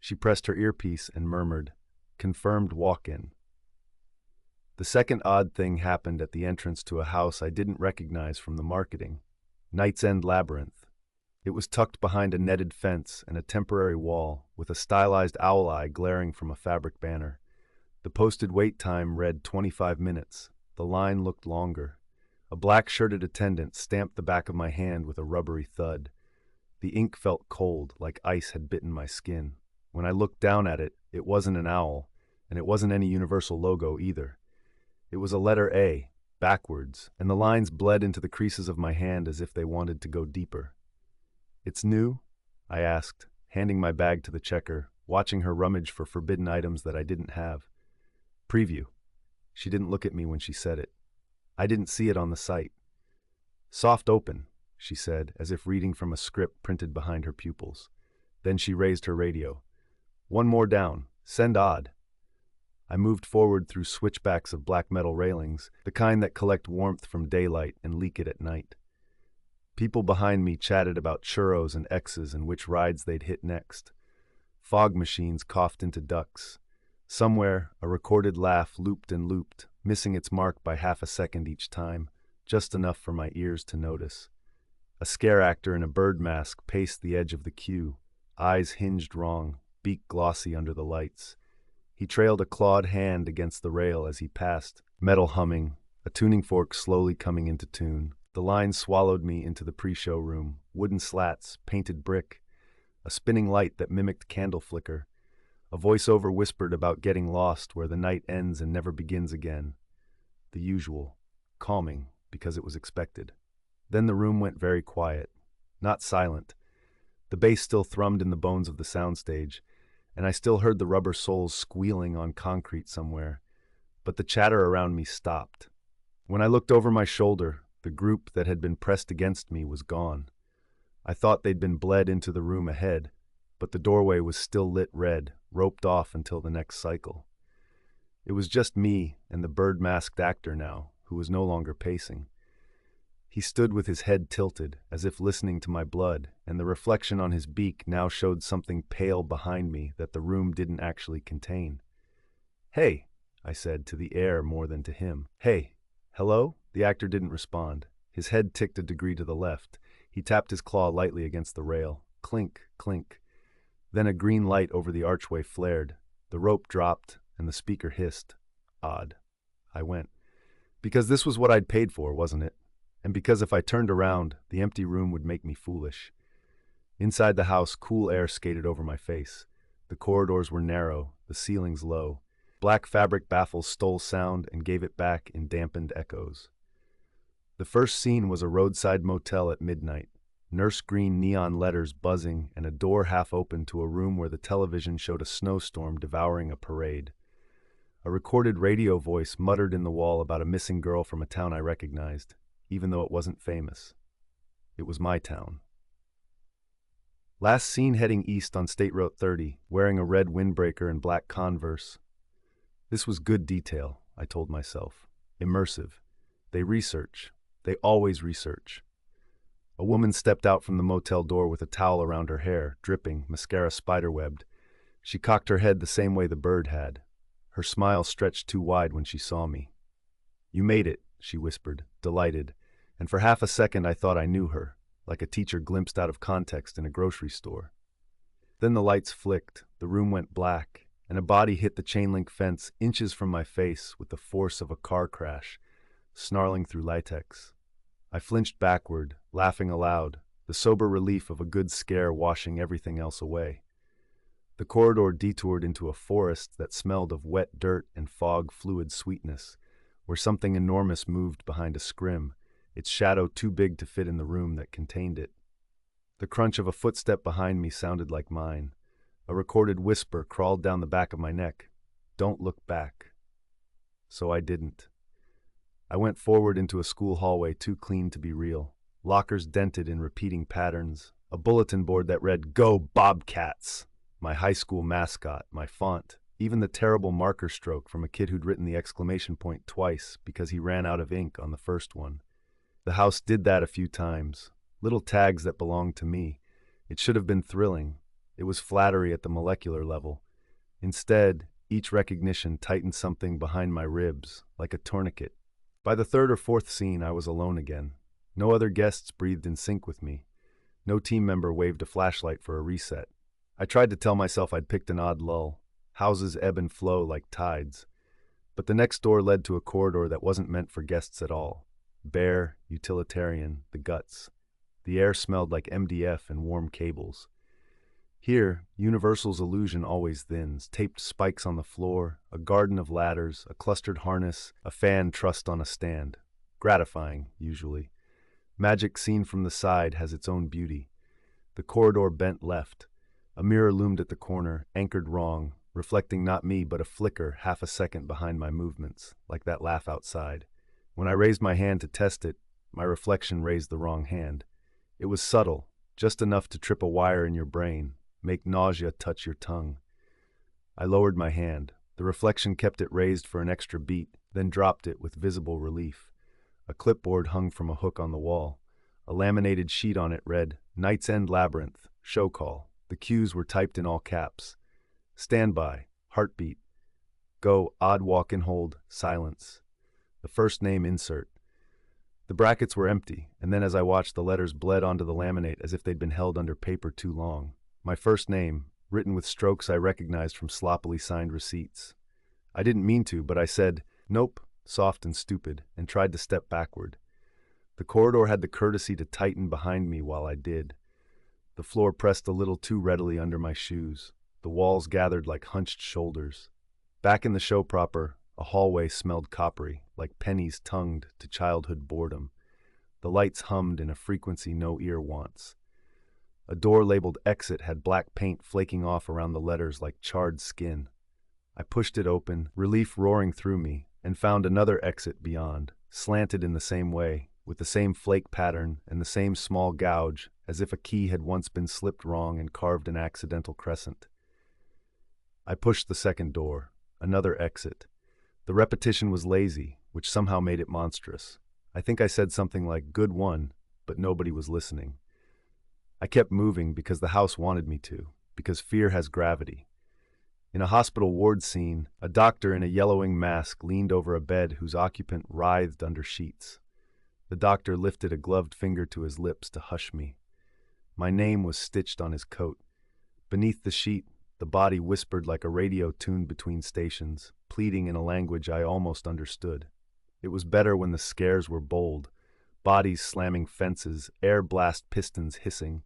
She pressed her earpiece and murmured, "Confirmed walk-in." The second odd thing happened at the entrance to a house I didn't recognize from the marketing. Night's End Labyrinth. It was tucked behind a netted fence and a temporary wall, with a stylized owl eye glaring from a fabric banner. The posted wait time read 25 minutes. The line looked longer. A black-shirted attendant stamped the back of my hand with a rubbery thud. The ink felt cold, like ice had bitten my skin. When I looked down at it, it wasn't an owl, and it wasn't any Universal logo either. It was a letter A, backwards, and the lines bled into the creases of my hand as if they wanted to go deeper. "It's new?" I asked, handing my bag to the checker, watching her rummage for forbidden items that I didn't have. "Preview." She didn't look at me when she said it. I didn't see it on the site. "Soft open," she said, as if reading from a script printed behind her pupils. Then she raised her radio. "One more down. Send odd." I moved forward through switchbacks of black metal railings, the kind that collect warmth from daylight and leak it at night. People behind me chatted about churros and X's and which rides they'd hit next. Fog machines coughed into ducks. Somewhere, a recorded laugh looped and looped, missing its mark by half a second each time, just enough for my ears to notice. A scare actor in a bird mask paced the edge of the queue, eyes hinged wrong, beak glossy under the lights. He trailed a clawed hand against the rail as he passed, metal humming, a tuning fork slowly coming into tune. The line swallowed me into the pre-show room, wooden slats, painted brick, a spinning light that mimicked candle flicker. A voiceover whispered about getting lost where the night ends and never begins again. The usual, calming because it was expected. Then the room went very quiet, not silent. The bass still thrummed in the bones of the soundstage, and I still heard the rubber soles squealing on concrete somewhere. But the chatter around me stopped. When I looked over my shoulder, the group that had been pressed against me was gone. I thought they'd been bled into the room ahead, but the doorway was still lit red, roped off until the next cycle. It was just me and the bird-masked actor now, who was no longer pacing. He stood with his head tilted, as if listening to my blood, and the reflection on his beak now showed something pale behind me that the room didn't actually contain. "Hey," I said, to the air more than to him. "Hey, hello?" The actor didn't respond. His head ticked a degree to the left. He tapped his claw lightly against the rail. Clink, clink. Then a green light over the archway flared. The rope dropped, and the speaker hissed. Odd. I went. Because this was what I'd paid for, wasn't it? And because if I turned around, the empty room would make me foolish. Inside the house, cool air skated over my face. The corridors were narrow, the ceilings low. Black fabric baffles stole sound and gave it back in dampened echoes. The first scene was a roadside motel at midnight. Nurse green neon letters buzzing and a door half open to a room where the television showed a snowstorm devouring a parade. A recorded radio voice muttered in the wall about a missing girl from a town I recognized, even though it wasn't famous. It was my town. Last seen heading east on State Route 30, wearing a red windbreaker and black Converse. This was good detail, I told myself. Immersive. They research. They always research. A woman stepped out from the motel door with a towel around her hair, dripping, mascara spiderwebbed. She cocked her head the same way the bird had. Her smile stretched too wide when she saw me. "You made it," she whispered, delighted, and for half a second I thought I knew her, like a teacher glimpsed out of context in a grocery store. Then the lights flicked, the room went black, and a body hit the chain-link fence inches from my face with the force of a car crash, snarling through latex. I flinched backward, laughing aloud, the sober relief of a good scare washing everything else away. The corridor detoured into a forest that smelled of wet dirt and fog fluid sweetness, where something enormous moved behind a scrim, its shadow too big to fit in the room that contained it. The crunch of a footstep behind me sounded like mine. A recorded whisper crawled down the back of my neck. "Don't look back." So I didn't. I went forward into a school hallway too clean to be real. Lockers dented in repeating patterns. A bulletin board that read, "Go Bobcats!" My high school mascot, my font, even the terrible marker stroke from a kid who'd written the exclamation point twice because he ran out of ink on the first one. The house did that a few times. Little tags that belonged to me. It should have been thrilling. It was flattery at the molecular level. Instead, each recognition tightened something behind my ribs, like a tourniquet. By the third or fourth scene, I was alone again. No other guests breathed in sync with me. No team member waved a flashlight for a reset. I tried to tell myself I'd picked an odd lull. Houses ebb and flow like tides. But the next door led to a corridor that wasn't meant for guests at all. Bare, utilitarian, the guts. The air smelled like MDF and warm cables. Here, Universal's illusion always thins, taped spikes on the floor, a garden of ladders, a clustered harness, a fan trussed on a stand. Gratifying, usually. Magic seen from the side has its own beauty. The corridor bent left. A mirror loomed at the corner, anchored wrong, reflecting not me but a flicker half a second behind my movements, like that laugh outside. When I raised my hand to test it, my reflection raised the wrong hand. It was subtle, just enough to trip a wire in your brain, make nausea touch your tongue. I lowered my hand. The reflection kept it raised for an extra beat, then dropped it with visible relief. A clipboard hung from a hook on the wall. A laminated sheet on it read, "Night's End Labyrinth, Show Call." The cues were typed in all caps. Standby, heartbeat. Go, odd walk and hold, silence. The first name insert. The brackets were empty, and then as I watched, the letters bled onto the laminate as if they'd been held under paper too long. My first name, written with strokes I recognized from sloppily signed receipts. I didn't mean to, but I said, "Nope," soft and stupid, and tried to step backward. The corridor had the courtesy to tighten behind me while I did. The floor pressed a little too readily under my shoes. The walls gathered like hunched shoulders. Back in the show proper, a hallway smelled coppery, like pennies tongued to childhood boredom. The lights hummed in a frequency no ear wants. A door labeled exit had black paint flaking off around the letters like charred skin. I pushed it open, relief roaring through me, and found another exit beyond, slanted in the same way, with the same flake pattern and the same small gouge, as if a key had once been slipped wrong and carved an accidental crescent. I pushed the second door, another exit. The repetition was lazy, which somehow made it monstrous. I think I said something like, "Good one," but nobody was listening. I kept moving because the house wanted me to, because fear has gravity. In a hospital ward scene, a doctor in a yellowing mask leaned over a bed whose occupant writhed under sheets. The doctor lifted a gloved finger to his lips to hush me. My name was stitched on his coat. Beneath the sheet, the body whispered like a radio tuned between stations, pleading in a language I almost understood. It was better when the scares were bold, bodies slamming fences, air blast pistons hissing.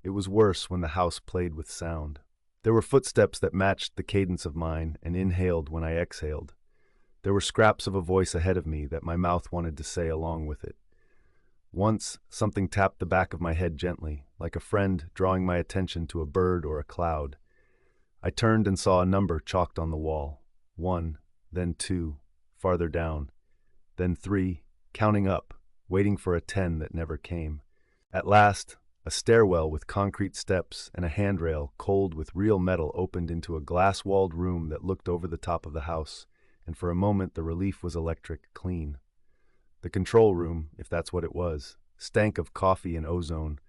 It was worse when the house played with sound. There were footsteps that matched the cadence of mine and inhaled when I exhaled. There were scraps of a voice ahead of me that my mouth wanted to say along with it. Once, something tapped the back of my head gently, like a friend drawing my attention to a bird or a cloud. I turned and saw a number chalked on the wall. 1, then 2, farther down, then 3, counting up, waiting for a 10 that never came. At last, a stairwell with concrete steps and a handrail, cold with real metal, opened into a glass-walled room that looked over the top of the house, and for a moment the relief was electric, clean. The control room, if that's what it was, stank of coffee and ozone,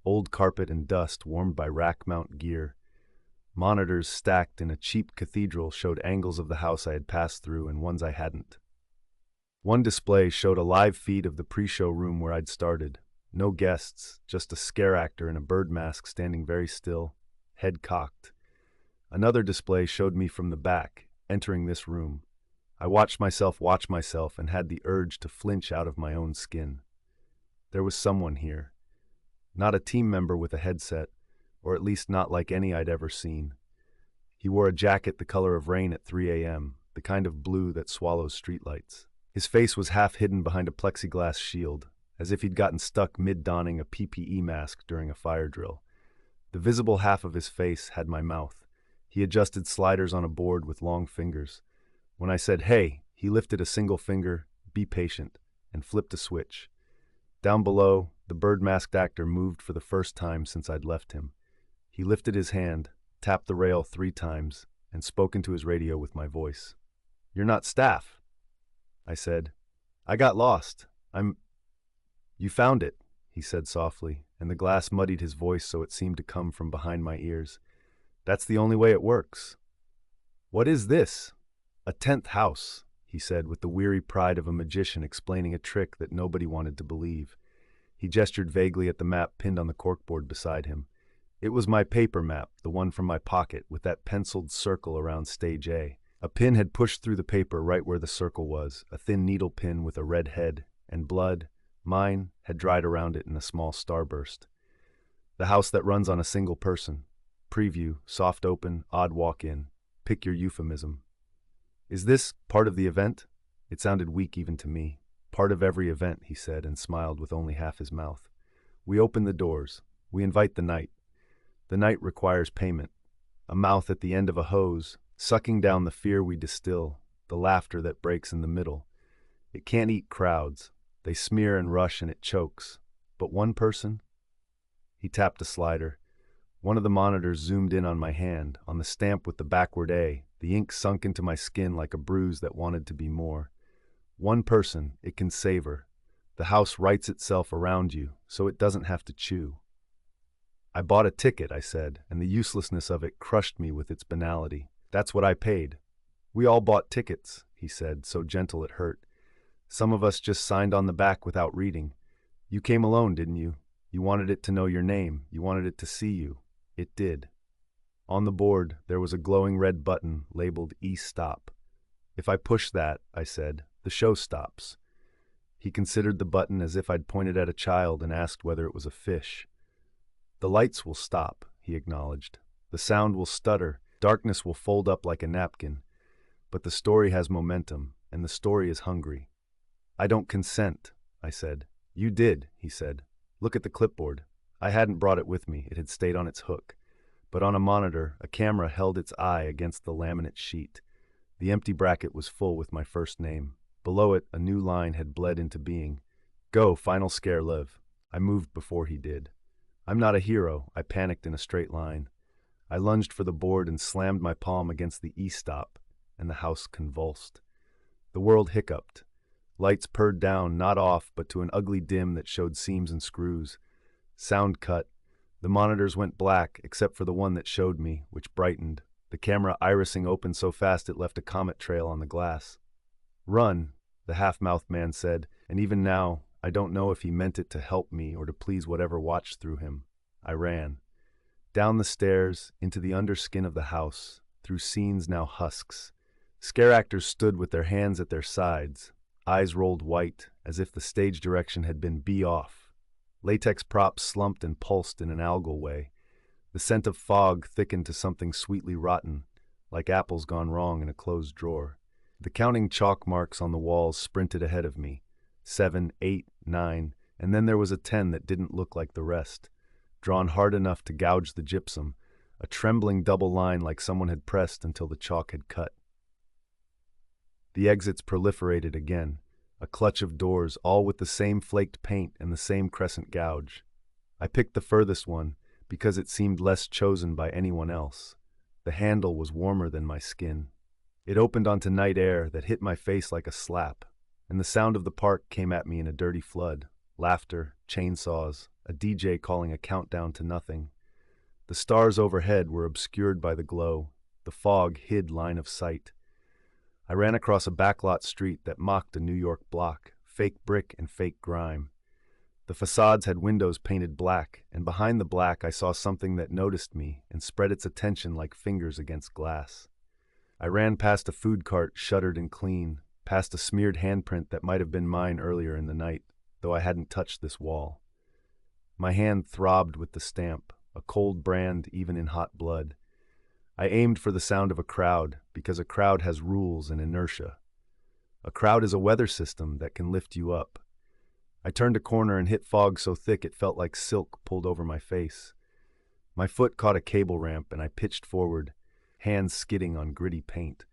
old carpet and dust warmed by rack-mount gear. Monitors stacked in a cheap cathedral showed angles of the house I had passed through and ones I hadn't. One display showed a live feed of the pre-show room where I'd started. No guests, just a scare actor in a bird mask standing very still, head cocked. Another display showed me from the back, entering this room. I watched myself watch myself and had the urge to flinch out of my own skin. There was someone here. Not a team member with a headset, or at least not like any I'd ever seen. He wore a jacket the color of rain at 3 a.m., the kind of blue that swallows streetlights. His face was half hidden behind a plexiglass shield, as if he'd gotten stuck mid-donning a PPE mask during a fire drill. The visible half of his face had my mouth. He adjusted sliders on a board with long fingers. When I said, "Hey," he lifted a single finger, "Be patient," and flipped a switch. Down below, the bird-masked actor moved for the first time since I'd left him. He lifted his hand, tapped the rail 3 times, and spoke into his radio with my voice. "You're not staff," I said. "I got lost. You found it," he said softly, and the glass muddied his voice so it seemed to come from behind my ears. "That's the only way it works." "What is this?" "A 10th house," he said with the weary pride of a magician explaining a trick that nobody wanted to believe. He gestured vaguely at the map pinned on the corkboard beside him. It was my paper map, the one from my pocket, with that penciled circle around Stage A. A pin had pushed through the paper right where the circle was, a thin needle pin with a red head, and blood, mine, had dried around it in a small starburst. The house that runs on a single person. Preview, soft open, odd walk-in. Pick your euphemism. "Is this part of the event?" It sounded weak even to me. "Part of every event," he said, and smiled with only half his mouth. "We open the doors. We invite the night. The night requires payment. A mouth at the end of a hose, sucking down the fear we distill, the laughter that breaks in the middle. It can't eat crowds. They smear and rush and it chokes. But one person?" He tapped a slider. One of the monitors zoomed in on my hand, on the stamp with the backward A. The ink sunk into my skin like a bruise that wanted to be more. "One person, it can savor. The house writes itself around you, so it doesn't have to chew. I bought a ticket, I said, and the uselessness of it crushed me with its banality. That's what I paid. We all bought tickets, he said, so gentle it hurt. Some of us just signed on the back without reading. You came alone, didn't you? You wanted it to know your name. You wanted it to see you. It did. On the board, there was a glowing red button labeled E-Stop. If I push that, I said, the show stops. He considered the button as if I'd pointed at a child and asked whether it was a fish. The lights will stop, he acknowledged. The sound will stutter. Darkness will fold up like a napkin. But the story has momentum, and the story is hungry. I don't consent, I said. You did, he said. Look at the clipboard. I hadn't brought it with me. It had stayed on its hook. But on a monitor, a camera held its eye against the laminate sheet. The empty bracket was full with my first name. Below it, a new line had bled into being. Go, final scare, live. I moved before he did. I'm not a hero, I panicked in a straight line. I lunged for the board and slammed my palm against the E-Stop, and the house convulsed. The world hiccuped. Lights purred down, not off, but to an ugly dim that showed seams and screws. Sound cut. The monitors went black, except for the one that showed me, which brightened. The camera irising open so fast it left a comet trail on the glass. Run, the half-mouthed man said, and even now, I don't know if he meant it to help me or to please whatever watched through him. I ran. Down the stairs, into the underskin of the house, through scenes now husks. Scare actors stood with their hands at their sides, eyes rolled white, as if the stage direction had been "be off." Latex props slumped and pulsed in an algal way. The scent of fog thickened to something sweetly rotten, like apples gone wrong in a closed drawer. The counting chalk marks on the walls sprinted ahead of me. 7, 8, 9, and then there was a 10 that didn't look like the rest. Drawn hard enough to gouge the gypsum, a trembling double line like someone had pressed until the chalk had cut. The exits proliferated again, a clutch of doors, all with the same flaked paint and the same crescent gouge. I picked the furthest one because it seemed less chosen by anyone else. The handle was warmer than my skin. It opened onto night air that hit my face like a slap, and the sound of the park came at me in a dirty flood. Laughter, chainsaws, a DJ calling a countdown to nothing. The stars overhead were obscured by the glow. The fog hid line of sight. I ran across a backlot street that mocked a New York block, fake brick and fake grime. The facades had windows painted black, and behind the black I saw something that noticed me and spread its attention like fingers against glass. I ran past a food cart shuttered and clean, past a smeared handprint that might have been mine earlier in the night, though I hadn't touched this wall. My hand throbbed with the stamp, a cold brand even in hot blood. I aimed for the sound of a crowd, because a crowd has rules and inertia. A crowd is a weather system that can lift you up. I turned a corner and hit fog so thick it felt like silk pulled over my face. My foot caught a cable ramp and I pitched forward, hands skidding on gritty paint.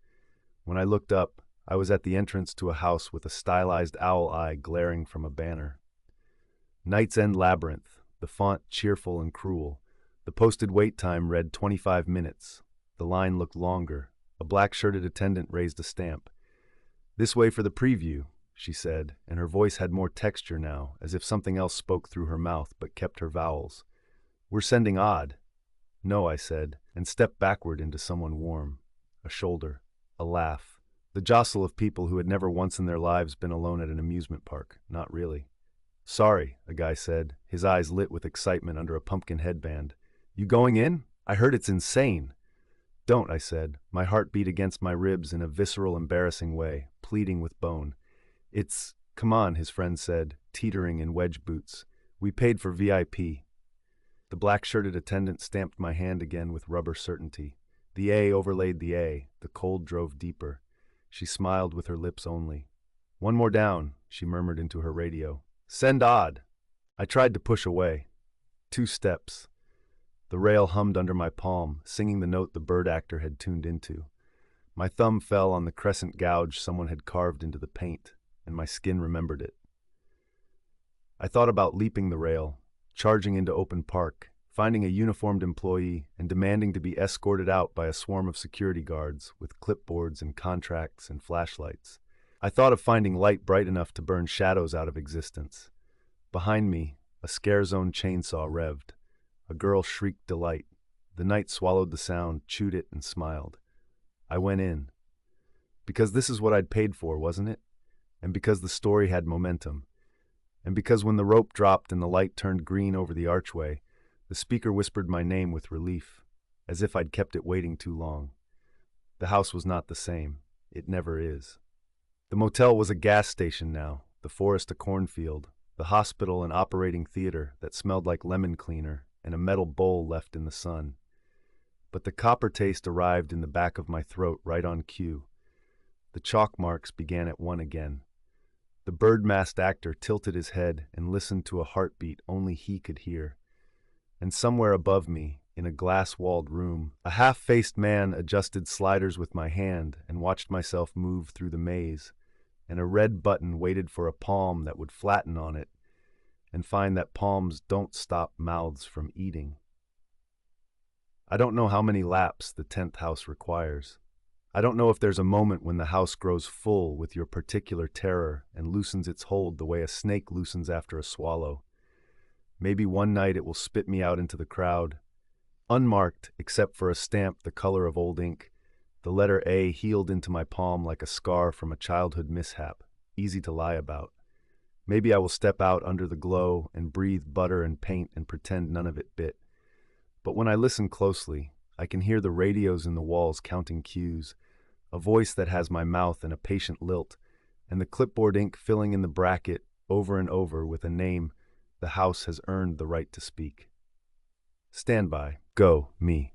When I looked up, I was at the entrance to a house with a stylized owl eye glaring from a banner. Night's End Labyrinth, the font cheerful and cruel. The posted wait time read 25 minutes. The line looked longer. A black-shirted attendant raised a stamp. "This way for the preview," she said, and her voice had more texture now, as if something else spoke through her mouth but kept her vowels. "We're sending odd." "No," I said, and stepped backward into someone warm. A shoulder. A laugh. The jostle of people who had never once in their lives been alone at an amusement park. Not really. "Sorry," a guy said, his eyes lit with excitement under a pumpkin headband. "You going in? I heard it's insane." "Don't," I said. My heart beat against my ribs in a visceral, embarrassing way, pleading with bone. "Come on," his friend said, teetering in wedge boots. "We paid for VIP." The black-shirted attendant stamped my hand again with rubber certainty. The A overlaid the A. The cold drove deeper. She smiled with her lips only. "One more down," she murmured into her radio. "Send odd." I tried to push away. 2 steps. The rail hummed under my palm, singing the note the bird actor had tuned into. My thumb fell on the crescent gouge someone had carved into the paint, and my skin remembered it. I thought about leaping the rail, charging into open park, finding a uniformed employee, and demanding to be escorted out by a swarm of security guards with clipboards and contracts and flashlights. I thought of finding light bright enough to burn shadows out of existence. Behind me, a scare zone chainsaw revved. A girl shrieked delight. The night swallowed the sound, chewed it, and smiled. I went in. Because this is what I'd paid for, wasn't it? And because the story had momentum. And because when the rope dropped and the light turned green over the archway, the speaker whispered my name with relief, as if I'd kept it waiting too long. The house was not the same. It never is. The motel was a gas station now, the forest a cornfield, the hospital an operating theater that smelled like lemon cleaner and a metal bowl left in the sun. But the copper taste arrived in the back of my throat right on cue. The chalk marks began at 1 again. The bird-masked actor tilted his head and listened to a heartbeat only he could hear. And somewhere above me, in a glass-walled room, a half-faced man adjusted sliders with my hand and watched myself move through the maze, and a red button waited for a palm that would flatten on it and find that palms don't stop mouths from eating. I don't know how many laps the 10th house requires. I don't know if there's a moment when the house grows full with your particular terror and loosens its hold the way a snake loosens after a swallow. Maybe one night it will spit me out into the crowd, unmarked except for a stamp the color of old ink, the letter A healed into my palm like a scar from a childhood mishap, easy to lie about. Maybe I will step out under the glow and breathe butter and paint and pretend none of it bit. But when I listen closely, I can hear the radios in the walls counting cues, a voice that has my mouth in a patient lilt, and the clipboard ink filling in the bracket over and over with a name the house has earned the right to speak. Stand by. Go, me.